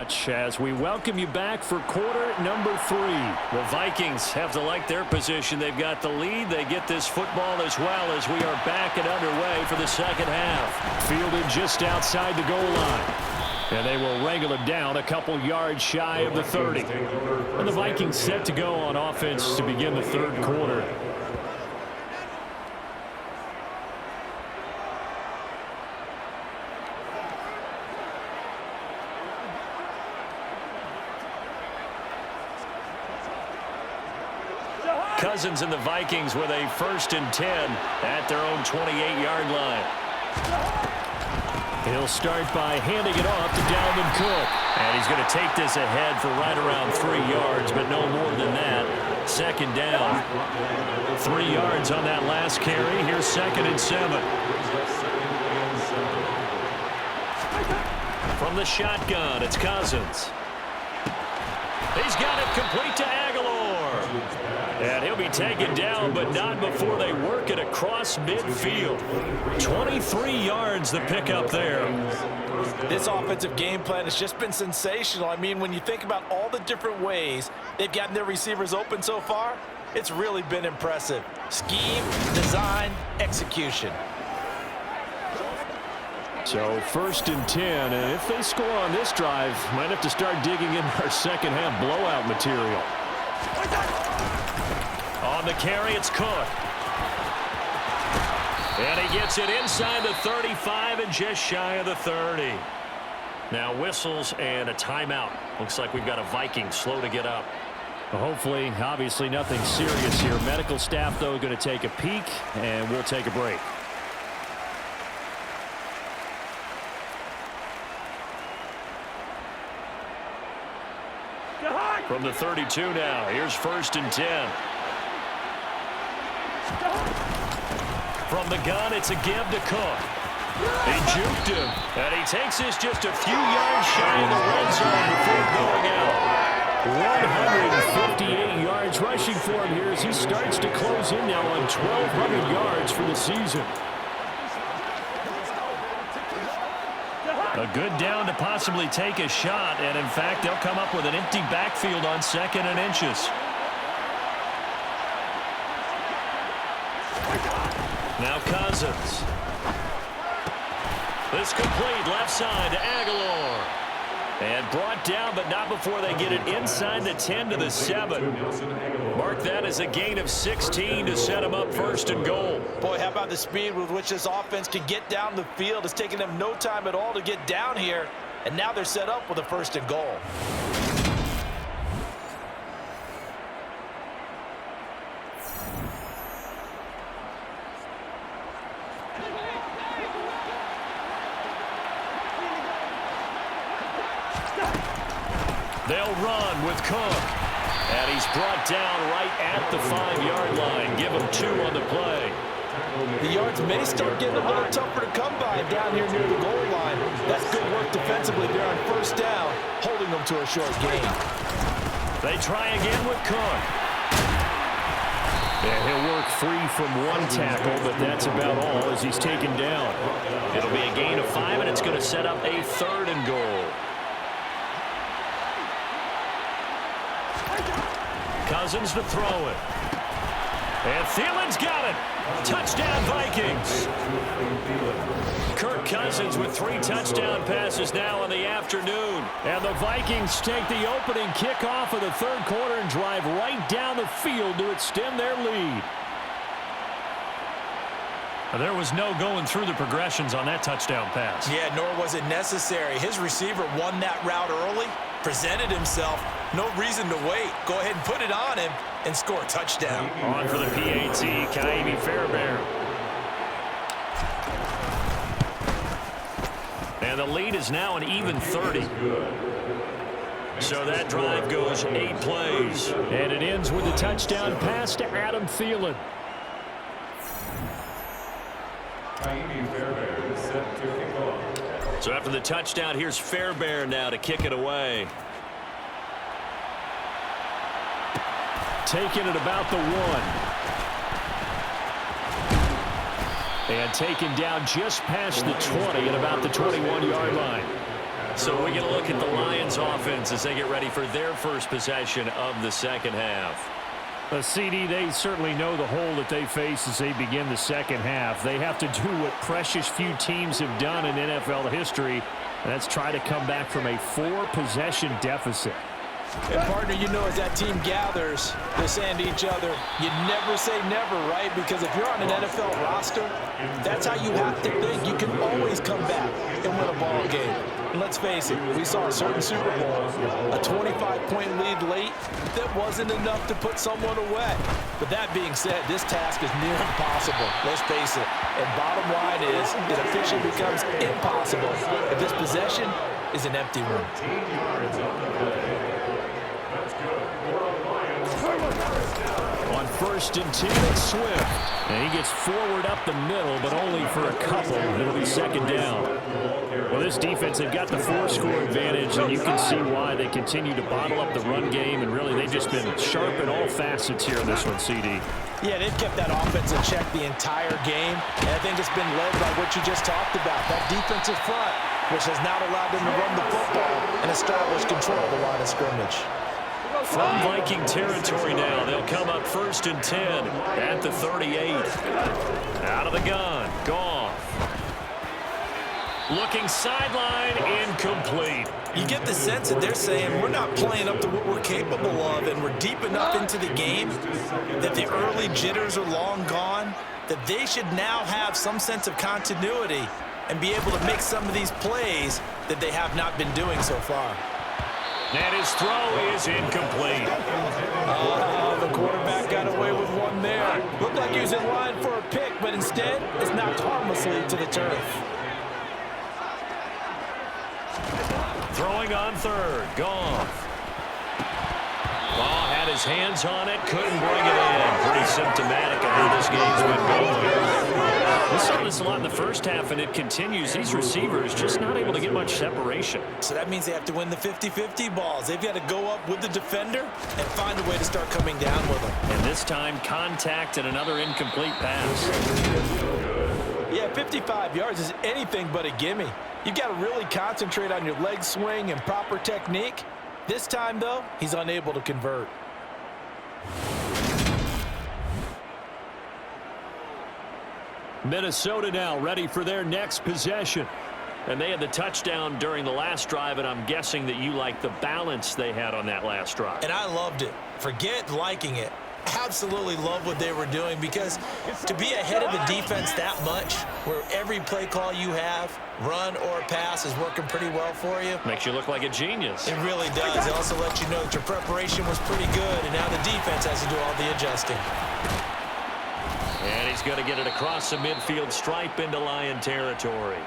much as we welcome you back for quarter number 3. The Vikings have to like their position. They've got the lead. They get this football as well as we are back and underway for the second half. Fielded just outside the goal line. And they will wrangle it down a couple yards shy of the 30. And the Vikings set to go on offense to begin the third quarter. Cousins and the Vikings with a 1st and 10 at their own 28-yard line. He'll start by handing it off to Dalvin Cook. And he's going to take this ahead for right around 3 yards, but no more than that. 2nd down. 3 yards on that last carry. Here's 2nd and 7. From the shotgun, it's Cousins. He's got it complete to Aguilar. And he'll be taken down, but not before they work it across midfield. 23 yards the pickup there. This offensive game plan has just been sensational. I mean, when you think about all the different ways they've gotten their receivers open so far, it's really been impressive. Scheme, design, execution. So 1st and 10, and if they score on this drive, might have to start digging in our second half blowout material. On the carry, it's Cook. And he gets it inside the 35 and just shy of the 30. Now whistles and a timeout. Looks like we've got a Viking slow to get up. Well, hopefully, obviously nothing serious here. Medical staff, though, going to take a peek, and we'll take a break. From the 32 now, here's 1st and 10. From the gun, it's a give to Cook. He juked him, and he takes this just a few yards shy of the red zone before going out. 158 yards rushing for him here as he starts to close in now on 1,200 yards for the season. A good down to possibly take a shot, and in fact, they'll come up with an empty backfield on 2nd and inches. Now Cousins. This complete left side to Aguilar. And brought down, but not before they get it inside the 10 to the 7. Mark that as a gain of 16 to set them up 1st and goal. Boy, how about the speed with which this offense can get down the field? It's taken them no time at all to get down here. And now they're set up with a 1st and goal. They'll run with Cook. And he's brought down right at the 5-yard line. Give him 2 on the play. The yards may start getting a little tougher to come by down here near the goal line. That's good work defensively there on 1st down, holding them to a short gain. They try again with Cook. Yeah, he'll work free from 1 tackle, but that's about all as he's taken down. It'll be a gain of 5, and it's going to set up a 3rd and goal. Cousins to throw it. And Thielen's got it. Touchdown, Vikings. Kirk Cousins with 3 touchdown passes now in the afternoon. And the Vikings take the opening kickoff of the 3rd quarter and drive right down the field to extend their lead. There was no going through the progressions on that touchdown pass. Yeah, nor was it necessary. His receiver won that route early, presented himself. No reason to wait. Go ahead and put it on him and score a touchdown. On for the PAT, Kaimi Fairbairn. And the lead is now an even 30. So that drive goes 8 plays. And it ends with a touchdown pass to Adam Thielen. So after the touchdown, here's Fairbairn now to kick it away. Taken at about the 1. And taken down just past the 20 at about the 21-yard line. So we get a look at the Lions offense as they get ready for their first possession of the second half. CD, they certainly know the hole that they face as they begin the second half. They have to do what precious few teams have done in NFL history, and that's try to come back from a 4-possession deficit. And partner, you know, as that team gathers, they're saying to each other, you never say never, right? Because if you're on an NFL roster, that's how you have to think. You can always come back and win a ball game. And let's face it, we saw a certain Super Bowl, a 25-point lead late, that wasn't enough to put someone away. But that being said, this task is near impossible. Let's face it. And bottom line is, it officially becomes impossible if this possession is an empty one. On 1st and 10, it's Swift. And he gets forward up the middle, but only for a couple. It'll be second down. Well, this defense, they've got the 4-score advantage, and you can see why they continue to bottle up the run game, and really they've just been sharp in all facets here in this one, CD. Yeah, they've kept that offense in check the entire game, and I think it's been led by what you just talked about, that defensive front, which has not allowed them to run the football and establish control of the line of scrimmage. From Viking territory now, they'll come up 1st and 10 at the 38. Out of the gun, Goff. Looking sideline, incomplete. You get the sense that they're saying we're not playing up to what we're capable of, and we're deep enough into the game that the early jitters are long gone, that they should now have some sense of continuity and be able to make some of these plays that they have not been doing so far. And his throw is incomplete. The quarterback got away with one there. Looked like he was in line for a pick, but instead it's knocked harmlessly to the turf. Throwing on 3rd, Goff. Ball had his hands on it, couldn't bring it in. Pretty symptomatic of how this game's been going. We saw this a lot in the first half, and it continues. These receivers just not able to get much separation. So that means they have to win the 50-50 balls. They've got to go up with the defender and find a way to start coming down with them. And this time, contact and another incomplete pass. Yeah, 55 yards is anything but a gimme. You've got to really concentrate on your leg swing and proper technique. This time, though, he's unable to convert. Minnesota now ready for their next possession. And they had the touchdown during the last drive, and I'm guessing that you like the balance they had on that last drive. And I loved it. Forget liking it. Absolutely love what they were doing, because to be ahead of the defense that much, where every play call you have, run or pass, is working pretty well for you. Makes you look like a genius. It really does. It also lets you know that your preparation was pretty good, and now the defense has to do all the adjusting. And he's going to get it across the midfield stripe into Lion territory.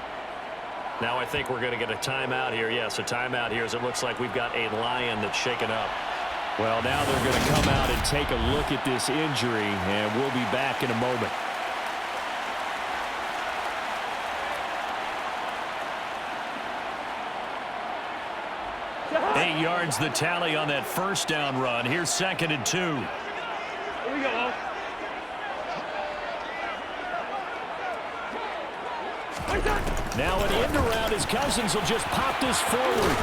Now I think we're going to get a timeout here. Yes, a timeout here, as it looks like we've got a Lion that's shaken up. Well, now they're going to come out and take a look at this injury, and we'll be back in a moment. Eight yards the tally on that first down run. Here's 2nd and 2. Here we go. Now an end around his Cousins will just pop this forward.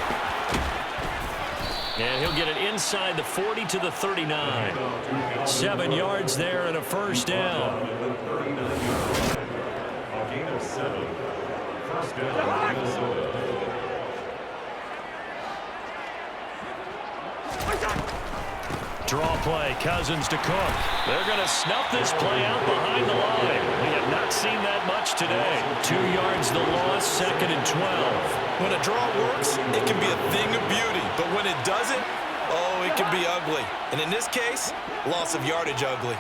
And he'll get it inside the 40 to the 39. 7 yards there and a first down. A gain of 7. First down, Minnesota. Draw play, Cousins to Cook. They're going to snuff this play out behind the line. We have not seen that much today. 2 yards the loss, 2nd and 12. When a draw works, it can be a thing of beauty. But when it doesn't, oh, it can be ugly. And in this case, loss of yardage ugly.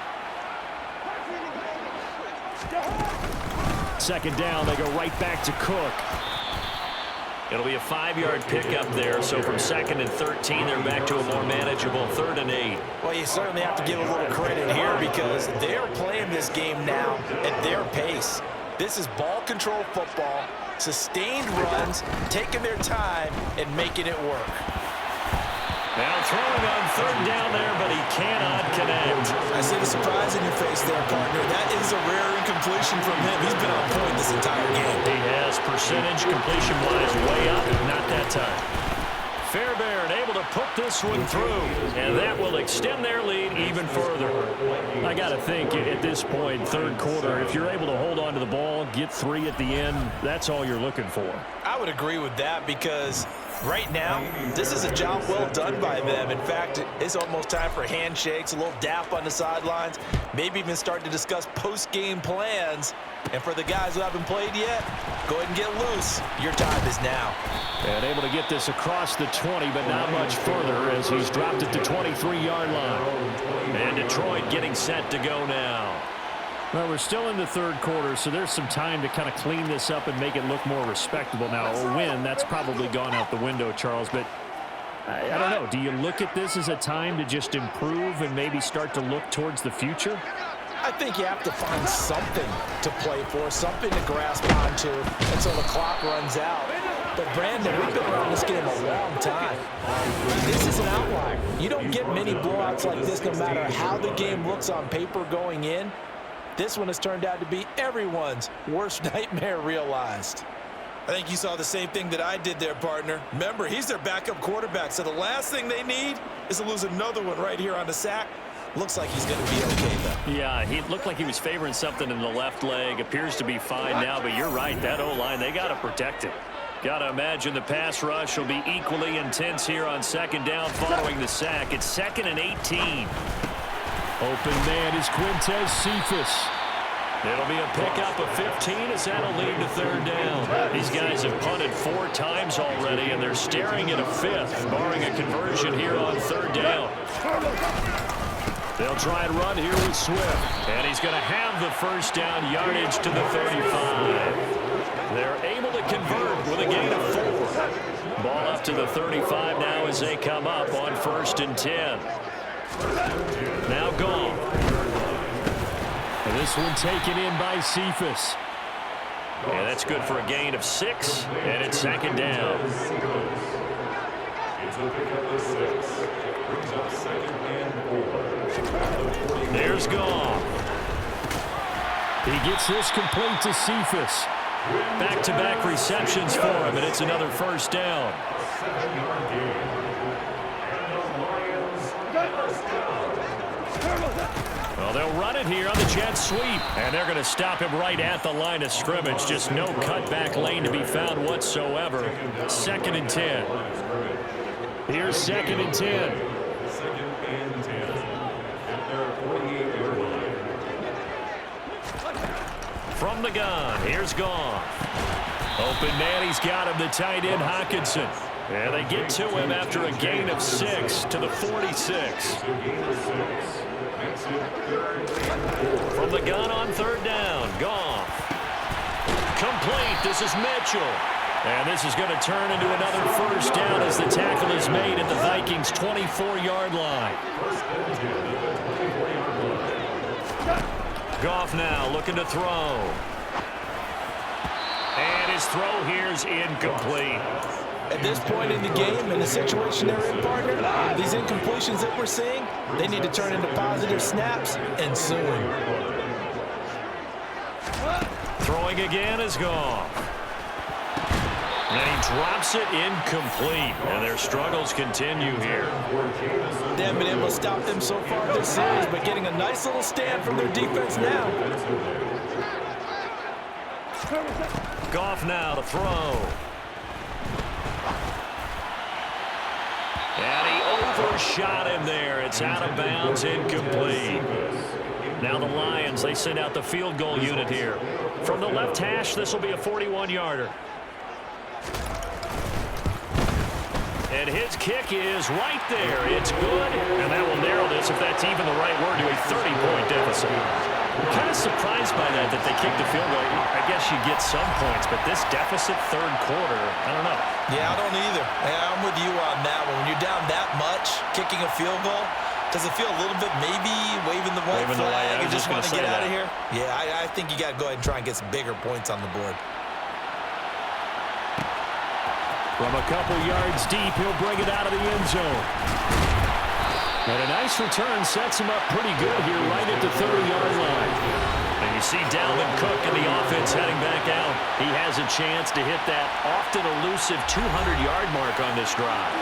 2nd down, they go right back to Cook. It'll be a 5-yard pickup there, so from 2nd and 13, they're back to a more manageable 3rd and 8. Well, you certainly have to give a little credit here, because they're playing this game now at their pace. This is ball control football, sustained runs, taking their time and making it work. Now throwing on 3rd down there, but he cannot connect. I see the surprise in your face there, partner. That is a rare incompletion from him. He's been on point this entire game. He has percentage completion-wise way up. Not that time. Fairbairn able to put this one through, and that will extend their lead even further. I got to think at this point, third quarter, if you're able to hold on to the ball, get 3 at the end, that's all you're looking for. I would agree with that because right now, this is a job well done by them. In fact, it's almost time for handshakes, a little dap on the sidelines, maybe even start to discuss post-game plans. And for the guys who haven't played yet, go ahead and get loose. Your time is now. And able to get this across the 20, but not much further as he's dropped it to 23-yard line. And Detroit getting set to go now. Well, we're still in the third quarter, so there's some time to kind of clean this up and make it look more respectable. Now, a win, that's probably gone out the window, Charles, but I don't know. Do you look at this as a time to just improve and maybe start to look towards the future? I think you have to find something to play for, something to grasp onto until the clock runs out. But, Brandon, we've been around this game a long time. This is an outlier. You don't get many blowouts like this no matter how the game looks on paper going in. This one has turned out to be everyone's worst nightmare realized. I think you saw the same thing that I did there, partner. Remember, he's their backup quarterback, so the last thing they need is to lose another one right here on the sack. Looks like he's going to be okay, though. Yeah, he looked like he was favoring something in the left leg. Appears to be fine now, but you're right. That O-line, they got to protect it. Got to imagine the pass rush will be equally intense here on second down following the sack. It's 2nd and 18. Open man is Quintez Cephas. It'll be a pickup of 15 as that'll lead to third down. These guys have punted 4 times already, and they're staring at a 5th, barring a conversion here on third down. They'll try and run here with Swift. And he's going to have the first down yardage to the 35. They're able to convert with a gain of 4. Ball up to the 35 now as they come up on 1st and 10. Now Goff. And this one taken in by Cephas. And that's good for a gain of 6. And it's 2nd down. It's a pickup of 6. Brings up 2nd and 4. There's Goff. He gets this complete to Cephas. Back-to-back receptions for him, and it's another first down. Well, they'll run it here on the jet sweep, and they're going to stop him right at the line of scrimmage. Just no cutback lane to be found whatsoever. 2nd and 10. Here's 2nd and 10. From the gun, here's Goff. Open man, he's got him, the tight end, Hockenson. And they get to him after a gain of 6 to the 46. From the gun on third down, Goff. Complete, this is Mitchell. And this is going to turn into another first down as the tackle is made at the Vikings' 24-yard line. Goff now looking to throw. And his throw here is incomplete. At this point in the game, in the situation they're in, partner, these incompletions that we're seeing, they need to turn into positive snaps, and soon. Throwing again is Goff. And he drops it incomplete. And their struggles continue here. They haven't been able to stop them so far this series, but getting a nice little stand from their defense now. Goff now to throw. And he overshot him there. It's out of bounds, incomplete. Now the Lions, they send out the field goal unit here. From the left hash, this will be a 41-yarder. And his kick is right there. It's good. And that will narrow this, if that's even the right word, to a 30-point deficit. I'm kind of surprised by that they kicked the field goal. I guess you get some points, but this deficit third quarter, I don't know. Yeah, I don't either. Yeah, I'm with you on that one. When you're down that much, kicking a field goal, does it feel a little bit maybe waving the white flag and just want to get out of here? Yeah, I think you got to go ahead and try and get some bigger points on the board. From a couple yards deep, he'll bring it out of the end zone. And a nice return sets him up pretty good here right at the 30-yard line. And you see Dalvin Cook in the offense heading back out. He has a chance to hit that often elusive 200-yard mark on this drive.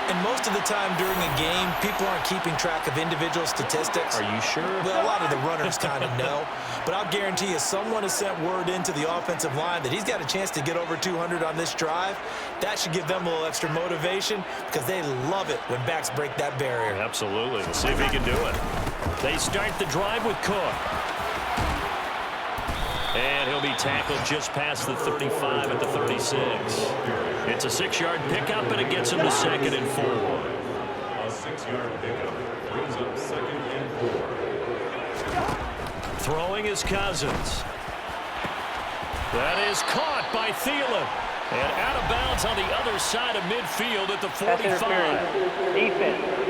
And most of the time during a game, people aren't keeping track of individual statistics. Are you sure? Well, a lot of the runners kind of know. But I'll guarantee you someone has sent word into the offensive line that he's got a chance to get over 200 on this drive. That should give them a little extra motivation because they love it when backs break that barrier. Absolutely. We'll see if he can do it. They start the drive with Cook. And he'll be tackled just past the 35 at the 36. It's a 6-yard pickup, and it gets him to 2nd and 4. A 6-yard pickup brings up 2nd and 4. Throwing is Cousins. That is caught by Thielen. And out of bounds on the other side of midfield at the 45. Defense.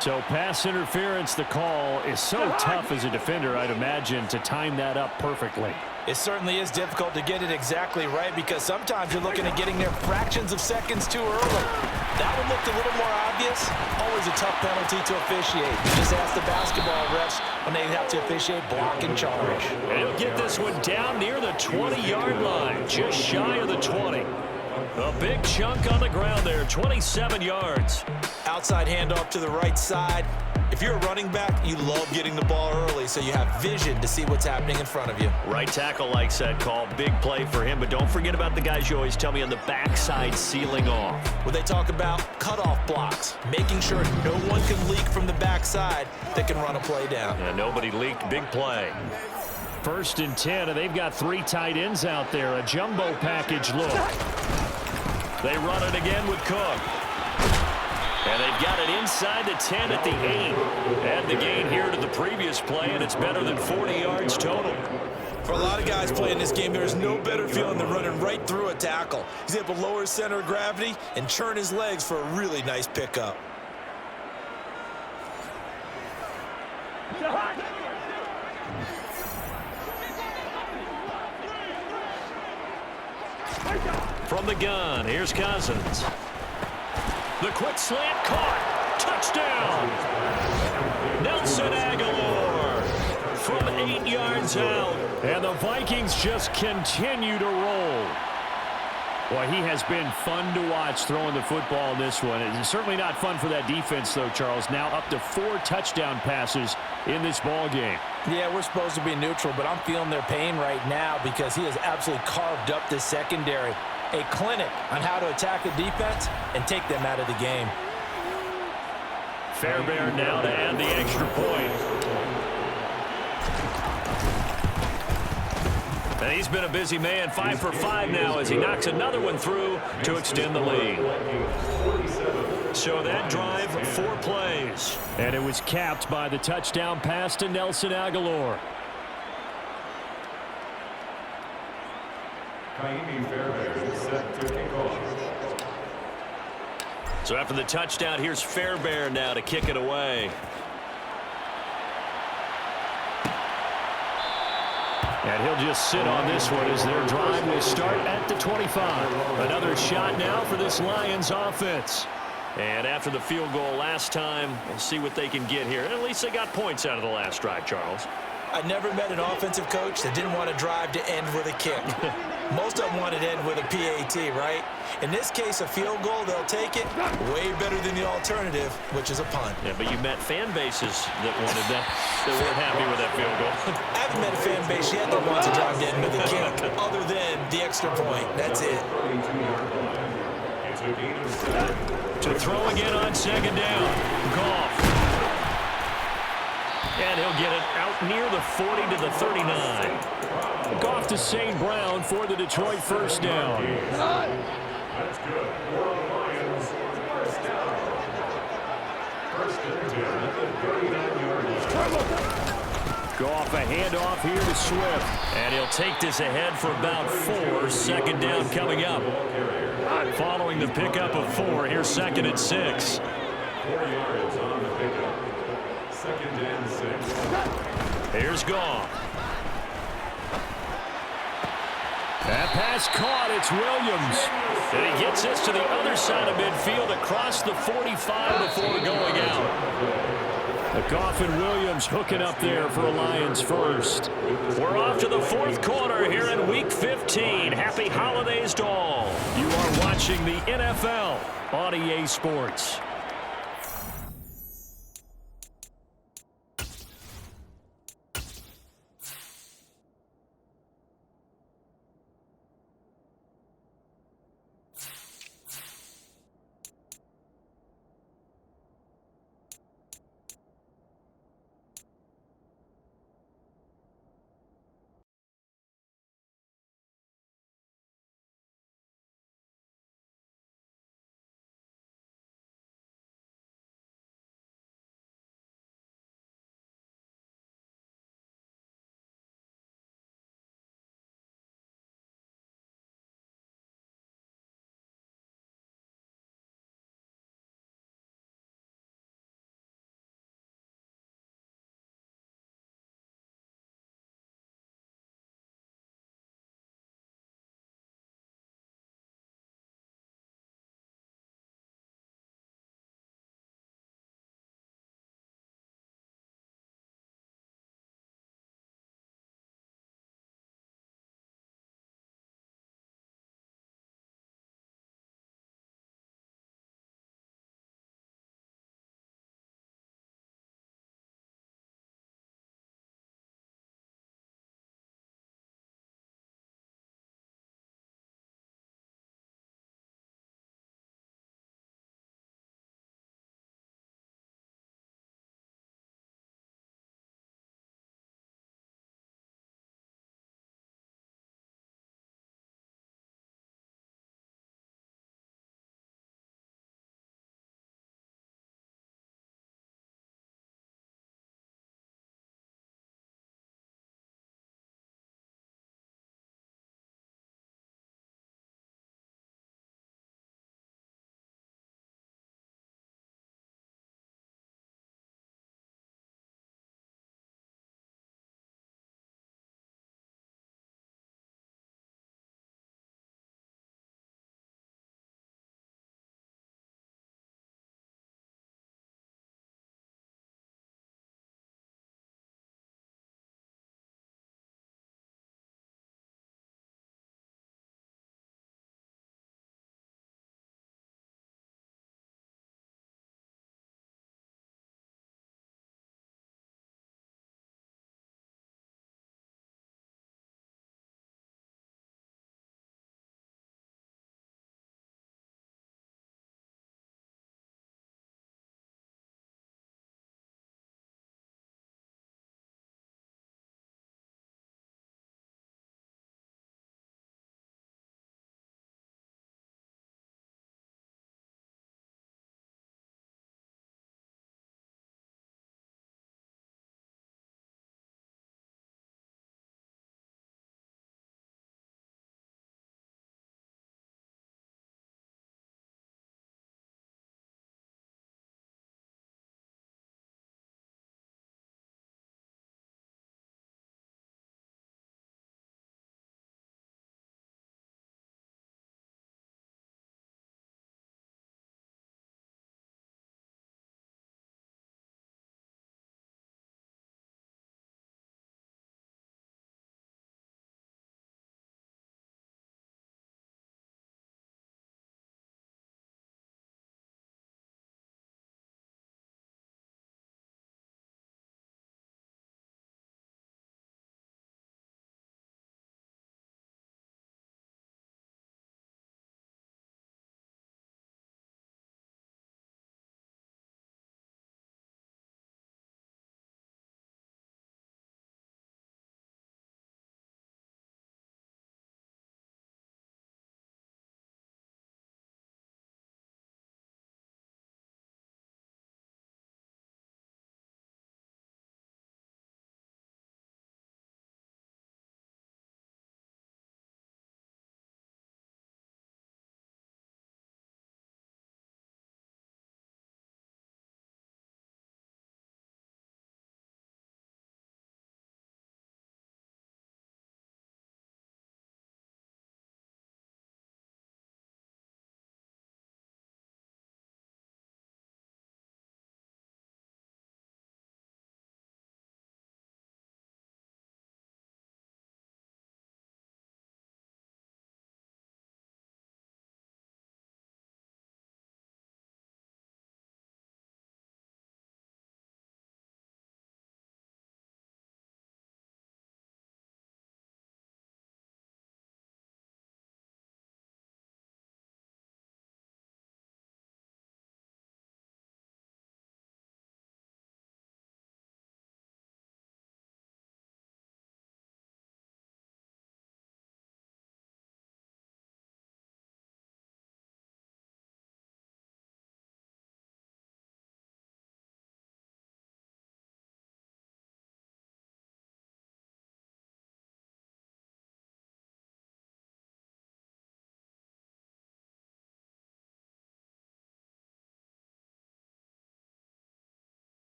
So pass interference, the call is so tough as a defender, I'd imagine, to time that up perfectly. It certainly is difficult to get it exactly right because sometimes you're looking at getting there fractions of seconds too early. That one looked a little more obvious. Always a tough penalty to officiate. You just ask the basketball refs when they have to officiate block and charge. And he'll get this one down near the 20-yard line, just shy of the 20. A big chunk on the ground there, 27 yards. Outside handoff to the right side. If you're a running back, you love getting the ball early so you have vision to see what's happening in front of you. Right tackle likes that call. Big play for him, but don't forget about the guys you always tell me on the backside sealing off. When they talk about cutoff blocks, making sure no one can leak from the backside that can run a play down. And nobody leaked. Big play. 1st and 10, and they've got 3 tight ends out there. A jumbo package look. They run it again with Cook. And they've got it inside the 10 at the 8. Add the gain here to the previous play, and it's better than 40 yards total. For a lot of guys playing this game, there is no better feeling than running right through a tackle. He's able to lower his center of gravity and churn his legs for a really nice pickup. From the gun, here's Cousins. The quick slant caught. Touchdown. Nelson Aguilar from 8 yards out. And the Vikings just continue to roll. Boy, he has been fun to watch throwing the football in this one. It's certainly not fun for that defense, though, Charles. Now up to 4 touchdown passes in this ball game. Yeah, we're supposed to be neutral, but I'm feeling their pain right now because he has absolutely carved up this secondary. A clinic on how to attack a defense and take them out of the game. Fairbairn now to add the extra point. And he's been a busy man, 5 for 5 now as he knocks another one through to extend the lead. So that drive, 4 plays. And it was capped by the touchdown pass to Nelson Aguilar. Fairbairn set to kick off. So after the touchdown, here's Fairbairn now to kick it away. And he'll just sit on this one as their drive will start at the 25. Another shot now for this Lions offense. And after the field goal last time, we'll see what they can get here. At least they got points out of the last drive, Charles. I never met an offensive coach that didn't want to drive to end with a kick. Most of them wanted to end with a PAT, right? In this case, a field goal, they'll take it. Way better than the alternative, which is a punt. Yeah, but you met fan bases that wanted that, that weren't happy with that field goal. I haven't met a fan base yet that wants to drive to end with a kick, other than the extra point. That's it. To throw again on 2nd down. Goff. And he'll get it out near the 40 to the 39. Goff to St. Brown for the Detroit first down. That's good. Lions first down. 1st and 10 at the 39-yard line. Goff a handoff here to Swift. And he'll take this ahead for about 4. 2nd down coming up. Following the pickup of 4, here's 2nd and 6. 4 yards on the pickup. 2nd and 6. Here's Goff. That pass caught. It's Williams. And he gets this to the other side of midfield across the 45 before going out. The Coffin Williams hooking up there for a Lions first. We're off to the fourth quarter here in Week 15. Happy holidays to all. You are watching the NFL on EA Sports.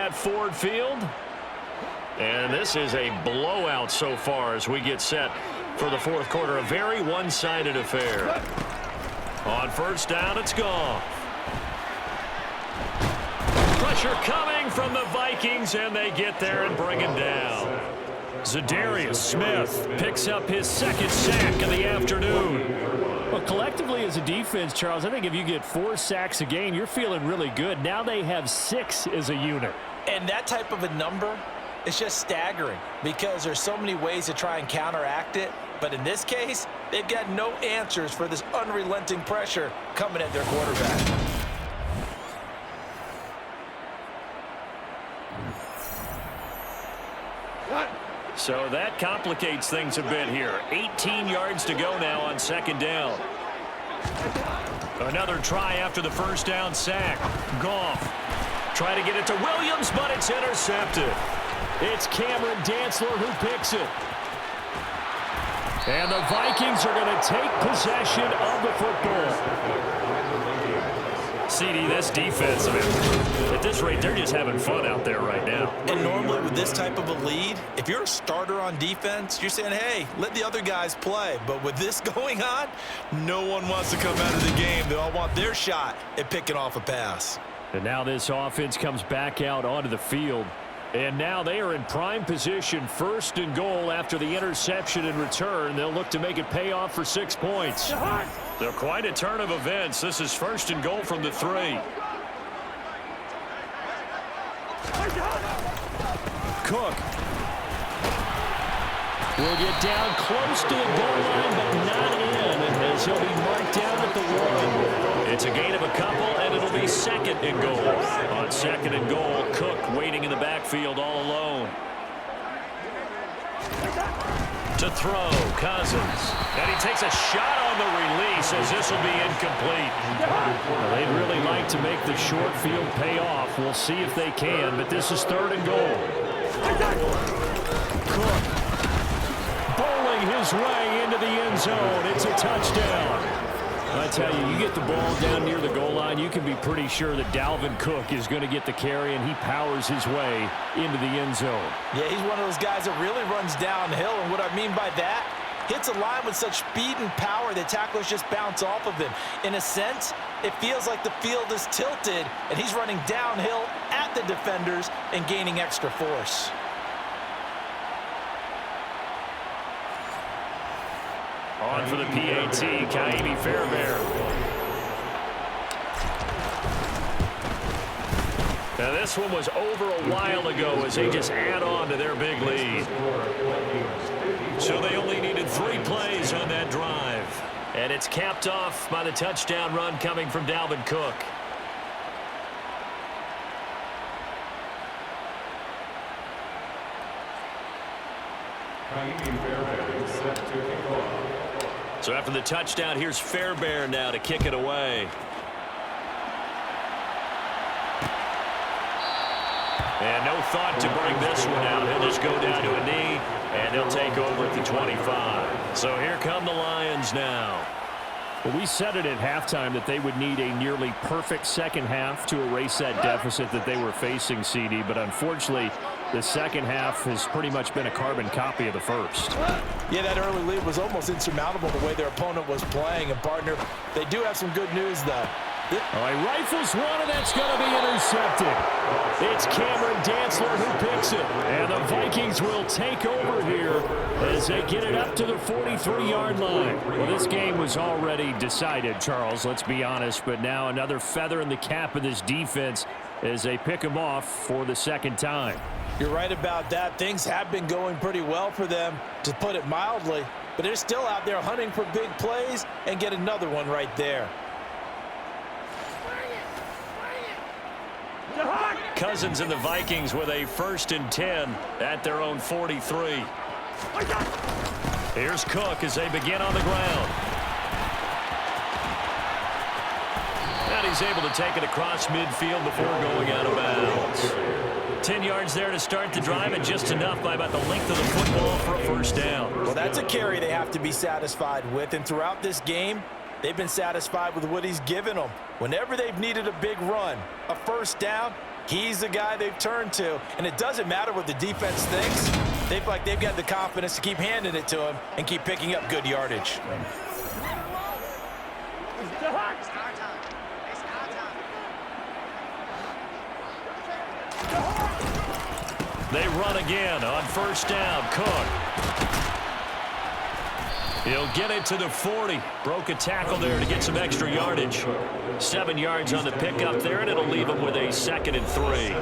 at Ford Field. And this is a blowout so far as we get set for the fourth quarter. A very one-sided affair. On first down, it's gone. Pressure coming from the Vikings, and they get there and bring him down. Za'Darius Smith picks up his second sack of the afternoon. Well, collectively as a defense, Charles, I think if you get 4 sacks a game, you're feeling really good. Now they have 6 as a unit. And that type of a number is just staggering because there's so many ways to try and counteract it. But in this case, they've got no answers for this unrelenting pressure coming at their quarterback. So that complicates things a bit here. 18 yards to go now on second down. Another try after the first down sack. Goff try to get it to Williams, but it's intercepted. It's Cameron Dantzler who picks it. And the Vikings are going to take possession of the football. CD, this defense, I mean, at this rate, they're just having fun out there right now. And normally with this type of a lead, if you're a starter on defense, you're saying, hey, let the other guys play. But with this going on, no one wants to come out of the game. They all want their shot at picking off a pass. And now this offense comes back out onto the field. And now they are in prime position, first and goal after the interception and return. They'll look to make it pay off for 6 points. They're quite a turn of events. This is first and goal from the 3. Cook will get down close to the goal line, but not in, as he'll be marked down at the 1. It's a gain of a couple, and it'll be second and goal. On second and goal, Cook waiting in the backfield all alone. To throw, Cousins. And he takes a shot on the release as this will be incomplete. Well, they'd really like to make the short field pay off. We'll see if they can, but this is third and goal. Cook bowling his way into the end zone. It's a touchdown. I tell you, you get the ball down near the goal line, you can be pretty sure that Dalvin Cook is going to get the carry, and he powers his way into the end zone. Yeah, he's one of those guys that really runs downhill, and what I mean by that, hits a line with such speed and power that tacklers just bounce off of him. In a sense, it feels like the field is tilted, and he's running downhill at the defenders and gaining extra force. On for the PAT, Kaimi Fairbairn. Now this one was over a while ago as they just add on to their big lead. So they only needed 3 plays on that drive. And it's capped off by the touchdown run coming from Dalvin Cook. Kaimi Fairbairn set to kick off. So after the touchdown, here's Fairbairn now to kick it away. And no thought to bring this one out. He'll just go down to a knee, and he'll take over at the 25. So here come the Lions now. Well, we said it at halftime that they would need a nearly perfect second half to erase that deficit that they were facing, CD. But unfortunately, the second half has pretty much been a carbon copy of the first. Yeah, that early lead was almost insurmountable the way their opponent was playing. And, partner, they do have some good news, though. All right, rifles one, and that's going to be intercepted. It's Cameron Dantzler who picks it. And the Vikings will take over here as they get it up to the 43-yard line. Well, this game was already decided, Charles, let's be honest. But now another feather in the cap of this defense as they pick them off for the second time. You're right about that. Things have been going pretty well for them, to put it mildly. But they're still out there hunting for big plays and get another one right there. Cousins and the Vikings with a 1st and 10 at their own 43. Here's Cook as they begin on the ground. And he's able to take it across midfield before going out of bounds. 10 yards there to start the drive, and just enough by about the length of the football for a first down. Well, that's a carry they have to be satisfied with, and throughout this game, they've been satisfied with what he's given them. Whenever they've needed a big run, a first down, He's the guy they've turned to, and it doesn't matter what the defense thinks. They feel like they've got the confidence to keep handing it to him and keep picking up good yardage. They run again on first down. Cook. He'll get it to the 40. Broke a tackle there to get some extra yardage. 7 yards on the pickup there, and it'll leave him with a 2nd and 3.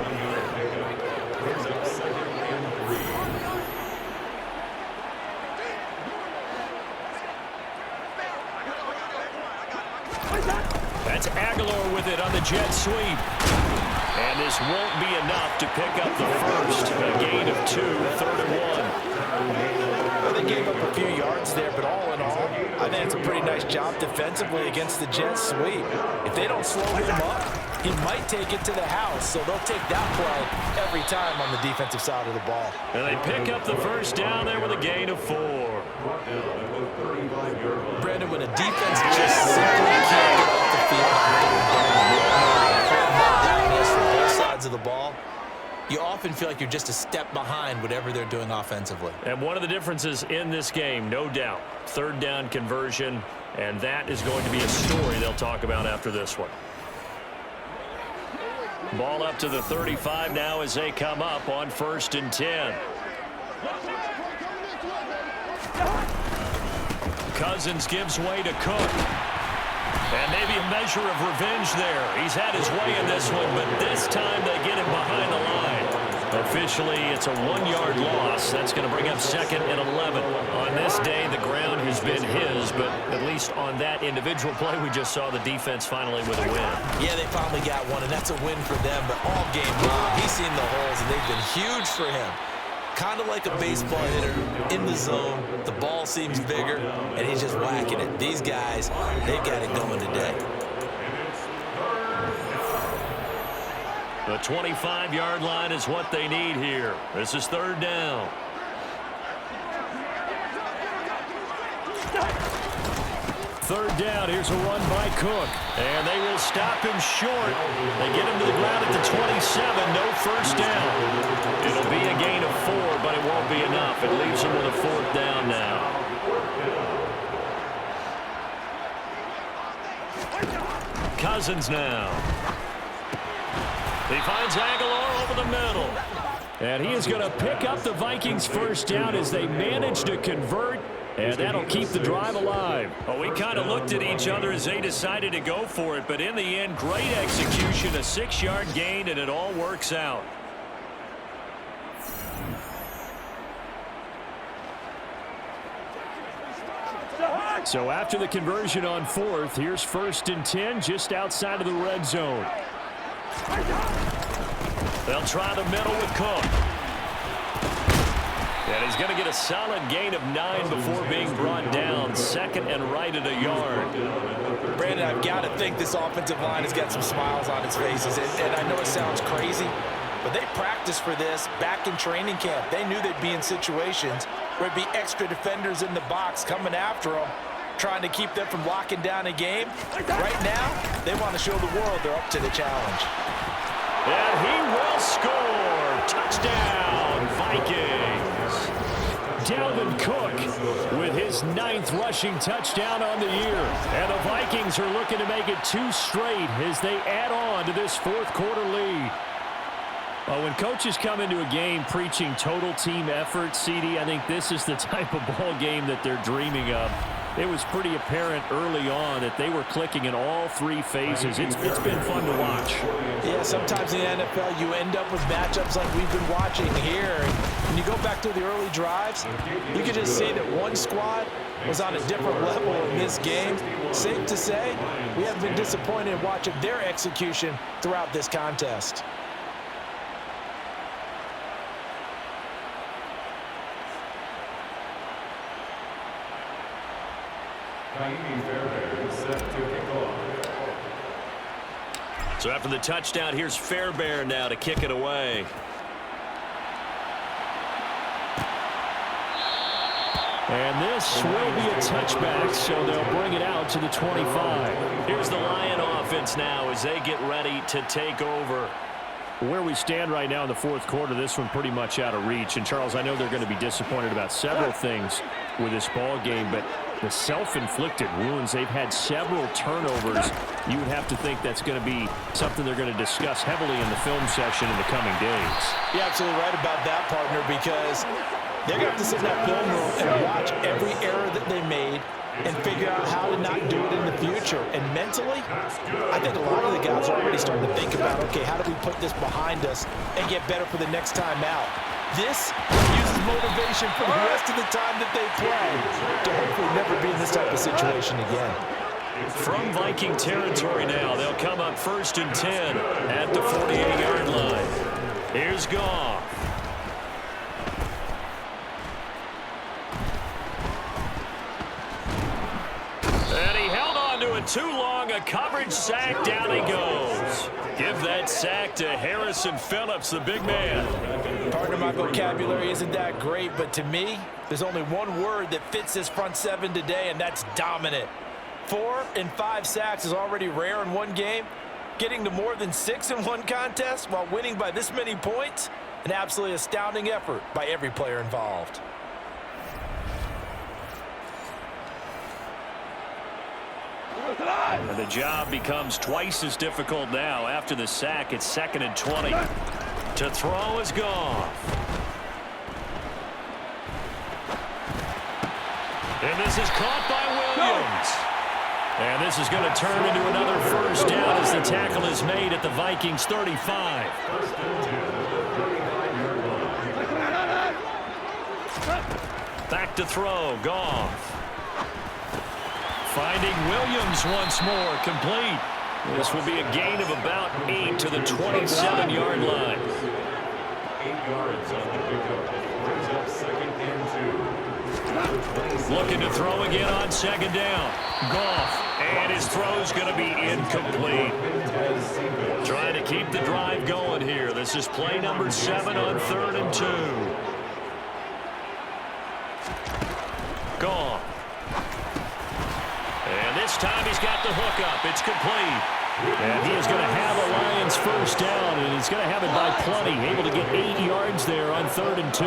That's Aguilar with it on the jet sweep. And this won't be enough to pick up the first. A gain of 2, 3rd and 1. Well, they gave up a few yards there, but all in all, I think it's a pretty nice job defensively against the jet sweep. If they don't slow him up, he might take it to the house, so they'll take that play every time on the defensive side of the ball. And they pick up the first down there with a gain of 4. Brandon, when a defense just simply can't get off the field from both sides of the ball, you often feel like you're just a step behind whatever they're doing offensively. And one of the differences in this game, no doubt, 3rd down conversion, and that is going to be a story they'll talk about after this one. Ball up to the 35 now as they come up on 1st and 10. Cousins gives way to Cook. And maybe a measure of revenge there. He's had his way in this one, but this time they get him behind the line. Officially, it's a 1-yard loss. That's going to bring up 2nd and 11. On this day, the ground has been his, but at least on that individual play, we just saw the defense finally with a win. Yeah, they finally got one, and that's a win for them. But all game long, he's seen the holes, and they've been huge for him. Kind of like a baseball hitter in the zone. The ball seems bigger, and he's just whacking it. These guys, they've got it going today. The 25-yard line is what they need here. This is 3rd down. Third down, here's a run by Cook. And they will stop him short. They get him to the ground at the 27, no first down. It'll be a gain of 4, but it won't be enough. It leaves him with a 4th down now. Cousins now. He finds Aguilar over the middle. And he is going to pick up the Vikings' first down as they manage to convert. And that'll keep the drive alive. Well, we kind of looked at each other as they decided to go for it. But in the end, great execution, a 6-yard gain, and it all works out. So after the conversion on 4th, here's 1st and 10 just outside of the red zone. They'll try the middle with Cook. And he's going to get a solid gain of 9 before being brought down. 2nd and right at a yard. Brandon, I've got to think this offensive line has got some smiles on its faces. And I know it sounds crazy, but they practiced for this back in training camp. They knew they'd be in situations where it'd be extra defenders in the box coming after them, trying to keep them from locking down a game. Right now, they want to show the world they're up to the challenge. And he will score. Touchdown, Vikings. Dalvin Cook with his 9th rushing touchdown on the year. And the Vikings are looking to make it 2 straight as they add on to this 4th quarter lead. When coaches come into a game preaching total team effort, CD, I think this is the type of ball game that they're dreaming of. It was pretty apparent early on that they were clicking in all 3 phases. It's been fun to watch. Yeah, sometimes in the NFL you end up with matchups like we've been watching here. And when you go back to the early drives, you can just see that one squad was on a different level in this game. Safe to say, we haven't been disappointed in watching their execution throughout this contest. So after the touchdown, here's Fairbairn now to kick it away. And this will be a touchback, so they'll bring it out to the 25. Here's the Lion offense now as they get ready to take over. Where we stand right now in the fourth quarter, this one pretty much out of reach. And, Charles, I know they're going to be disappointed about several things with this ball game, but the self-inflicted wounds, they've had several turnovers. You would have to think that's going to be something they're going to discuss heavily in the film session in the coming days. You're absolutely right about that, partner, because they're going to have to sit in that film room and watch every error that they made and figure out how to not do it in the future. And mentally, I think a lot of the guys are already starting to think about, okay, how do we put this behind us and get better for the next time out? This uses motivation for the rest of the time that they play to hopefully never be in this type of situation again. From Viking territory now, they'll come up 1st and 10 at the 48-yard line. Here's Goff. And he held on to it too long. A coverage sack. Down he goes. Give that sack to Harrison Phillips, the big man. Partner, my vocabulary isn't that great, but to me, there's only one word that fits this front seven today, and that's dominant. 4 and 5 sacks is already rare in one game. Getting to more than 6 in one contest while winning by this many points, an absolutely astounding effort by every player involved. And the job becomes twice as difficult now. After the sack, it's 2nd and 20. To throw is Goff. And this is caught by Williams. And this is going to turn into another first down as the tackle is made at the Vikings 35. Back to throw, Goff. Finding Williams once more, complete. This will be a gain of about 8 to the 27-yard line. 8 yards on the pickup. Brings up 2nd and 2. Looking to throw again on 2nd down. Goff, and his throw's going to be incomplete. Trying to keep the drive going here. This is play number 7 on 3rd and 2. Goff. And this time he's got the hook up. It's complete. And he is going to have a Lions first down, and he's going to have it by plenty. Able to get 8 yards there on 3rd and 2.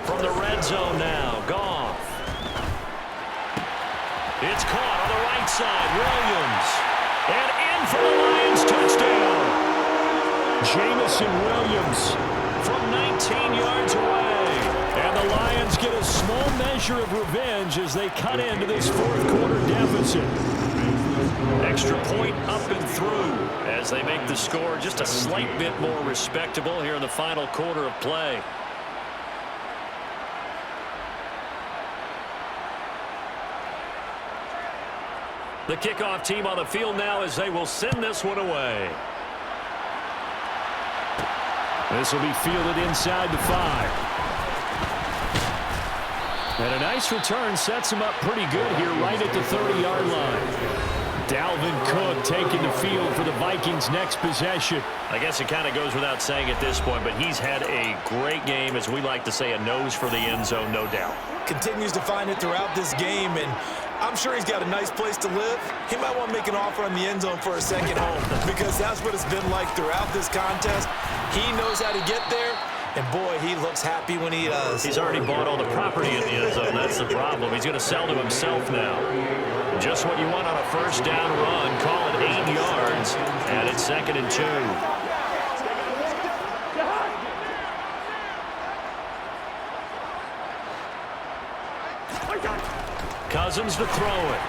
From the red zone now, Goff. It's caught on the right side, Williams. And in for the Lions touchdown. Jamison Williams From 19 yards away. And the Lions get a small measure of revenge as they cut into this fourth quarter deficit. Extra point up and through as they make the score just a slight bit more respectable here in the final quarter of play. The kickoff team on the field now as they will send this one away. This will be fielded inside the 5. And a nice return sets him up pretty good here right at the 30-yard line. Dalvin Cook taking the field for the Vikings' next possession. I guess it kind of goes without saying at this point, but he's had a great game, as we like to say, a nose for the end zone, no doubt. Continues to find it throughout this game, and I'm sure he's got a nice place to live. He might want to make an offer on the end zone for a second home because that's what it's been like throughout this contest. He knows how to get there, and boy, he looks happy when he does. He's already bought all the property in the end zone. That's the problem. He's going to sell to himself now. Just what you want on a first down run. Call it 8 yards, and it's 2nd and 2. Cousins to throw it.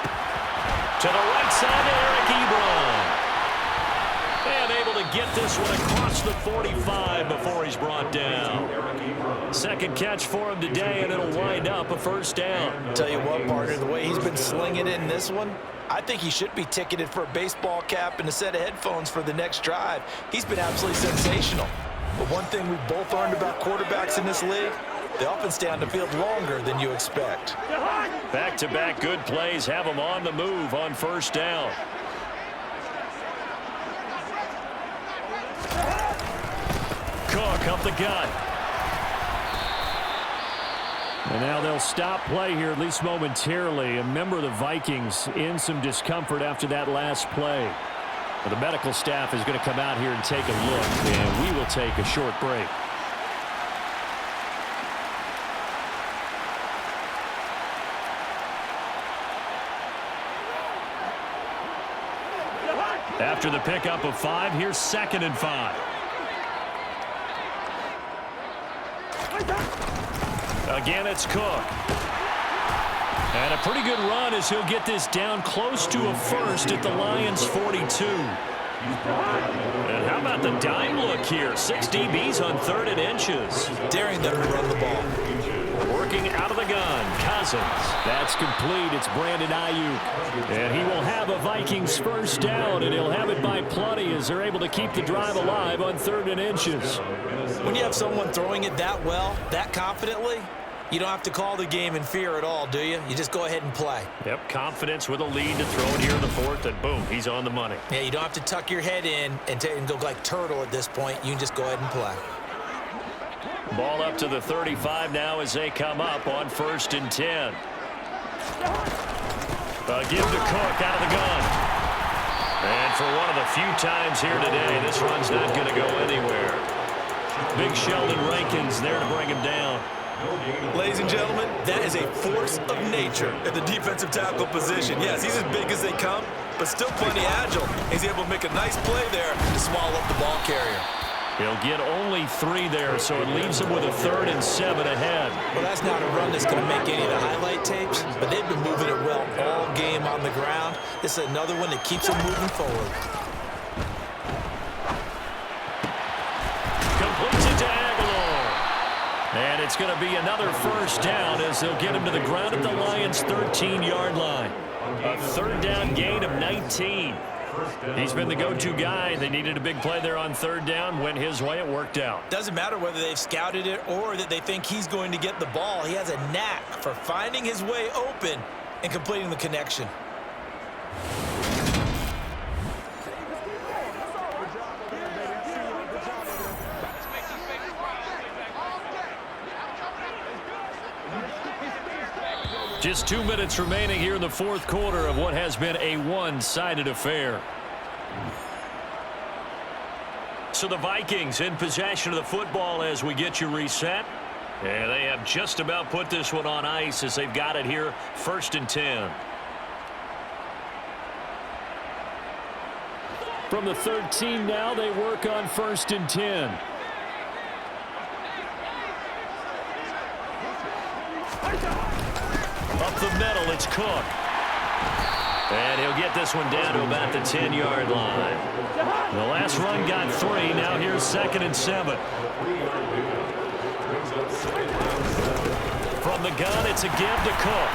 To the right side to Eric Ebron. And able to get this one across the 45 before he's brought down. Second catch for him today, and it'll wind up a first down. Tell you what, partner, the way he's been slinging it in this one, I think he should be ticketed for a baseball cap and a set of headphones for the next drive. He's been absolutely sensational. But one thing we've both learned about quarterbacks in this league, they often stay on the field longer than you expect. Back-to-back good plays have him on the move on first down. Cook up the gut. And now they'll stop play here, at least momentarily. A member of the Vikings in some discomfort after that last play. The medical staff is going to come out here and take a look, and we will take a short break. After the pickup of 5, here's 2nd and 5. Again, it's Cook. And a pretty good run as he'll get this down close to a first at the Lions' 42. And how about the dime look here? 6 DBs on 3rd and inches. Daring them to run the ball. Working out of the gun, Cousins. That's complete. It's Brandon Ayuk. And he will have a Vikings first down, and he'll have it by plenty as they're able to keep the drive alive on 3rd and inches. When you have someone throwing it that well, that confidently, you don't have to call the game in fear at all, do you? You just go ahead and play. Yep, confidence with a lead to throw it here in the 4th, and boom, he's on the money. Yeah, you don't have to tuck your head in and go like turtle at this point. You can just go ahead and play. Ball up to the 35 now as they come up on 1st and 10. Give to Cook out of the gun. And for one of the few times here today, this run's not going to go anywhere. Big Sheldon Rankins there to bring him down. Ladies and gentlemen, that is a force of nature at the defensive tackle position. Yes, he's as big as they come, but still plenty agile. He's able to make a nice play there to swallow up the ball carrier. He'll get only 3 there, so it leaves him with a 3rd and 7 ahead. Well, that's not a run that's going to make any of the highlight tapes, but they've been moving it well all game on the ground. This is another one that keeps them moving forward. Completes it to Aguilar. And it's going to be another first down as they'll get him to the ground at the Lions' 13-yard line. A 3rd down gain of 19. He's been the go-to guy. They needed a big play there on 3rd down. Went his way. It worked out. Doesn't matter whether they've scouted it or that they think he's going to get the ball. He has a knack for finding his way open and completing the connection. Just 2 minutes remaining here in the 4th quarter of what has been a one-sided affair. So the Vikings in possession of the football as we get you reset. And they have just about put this one on ice as they've got it here, 1st and 10. From the 13 now, they work on 1st and 10. Up the middle, it's Cook. And he'll get this one down to about the 10-yard line. The last run got 3. Now here's 2nd and 7. From the gun, it's a give to Cook.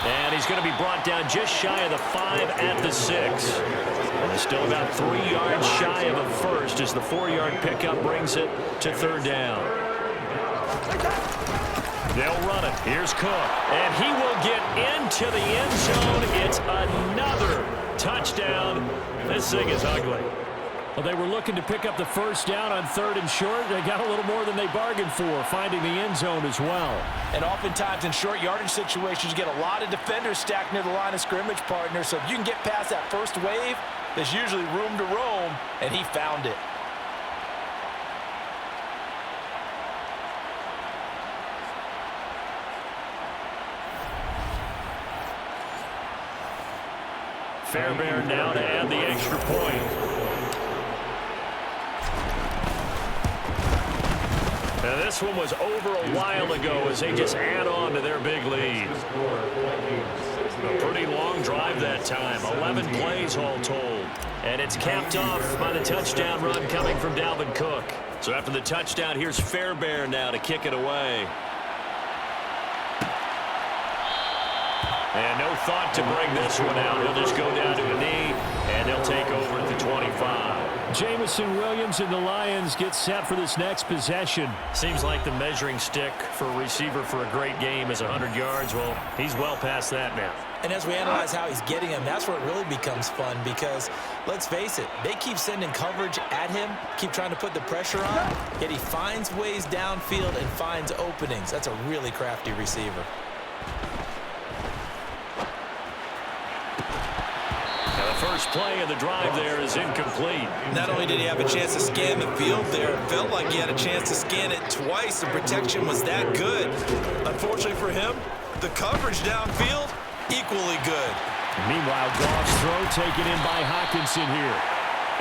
And he's going to be brought down just shy of the 5 at the 6. And it's still about 3 yards shy of a first as the 4-yard pickup brings it to 3rd down. They'll run it. Here's Cook. And he will get into the end zone. It's another touchdown. This thing is ugly. Well, they were looking to pick up the first down on 3rd and short. They got a little more than they bargained for, finding the end zone as well. And oftentimes in short yardage situations, you get a lot of defenders stacked near the line of scrimmage, partner. So if you can get past that first wave, there's usually room to roam, and he found it. Fairbairn now to add the extra point. Now this one was over a while ago as they just add on to their big lead. A pretty long drive that time, 11 plays all told. And it's capped off by the touchdown run coming from Dalvin Cook. So after the touchdown, here's Fairbairn now to kick it away. And no thought to bring this one out. He'll just go down to a knee, and they'll take over at the 25. Jamison Williams and the Lions get set for this next possession. Seems like the measuring stick for a receiver for a great game is 100 yards. Well, he's well past that now. And as we analyze how he's getting him, that's where it really becomes fun because, let's face it, they keep sending coverage at him, keep trying to put the pressure on, yet he finds ways downfield and finds openings. That's a really crafty receiver. First play of the drive there is incomplete. Not only did he have a chance to scan the field there, it felt like he had a chance to scan it twice. The protection was that good. Unfortunately for him, the coverage downfield, equally good. Meanwhile, Goff's throw taken in by Hockenson here.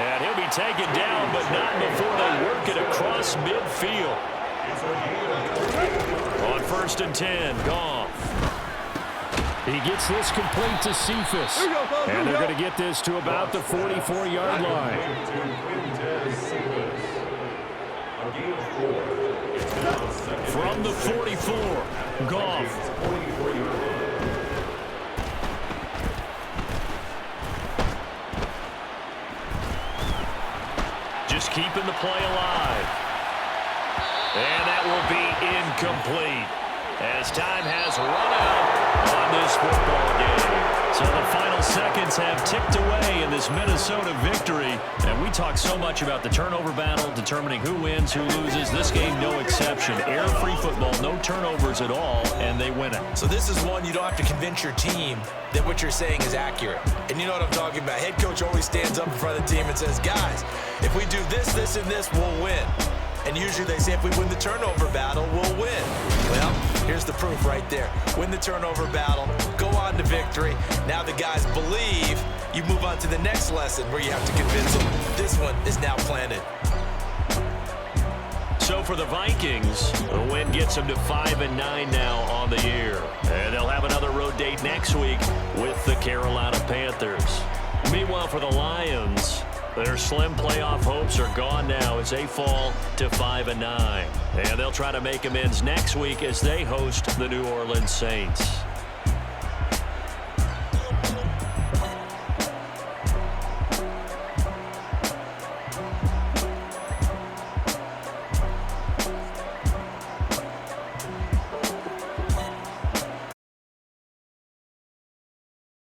And he'll be taken down, but not before they work it across midfield. On 1st and 10, Goff. He gets this complete to Cephas. And they're going to get this to about the 44-yard line. From the 44, Goff. Just keeping the play alive. And that will be incomplete as time has run out on this football game. So the final seconds have ticked away in this Minnesota victory. And we talk so much about the turnover battle, determining who wins, who loses. This game, no exception. Error-free football, no turnovers at all, and they win it. So this is one you don't have to convince your team that what you're saying is accurate. And you know what I'm talking about. Head coach always stands up in front of the team and says, guys, if we do this, this, and this, we'll win. And usually they say if we win the turnover battle, we'll win. Well, here's the proof right there. Win the turnover battle, go on to victory. Now the guys believe. You move on to the next lesson where you have to convince them. This one is now planted. So for the Vikings, the win gets them to 5-9 now on the year. And they'll have another road date next week with the Carolina Panthers. Meanwhile, for the Lions, their slim playoff hopes are gone now as they fall to 5-9. And they'll try to make amends next week as they host the New Orleans Saints.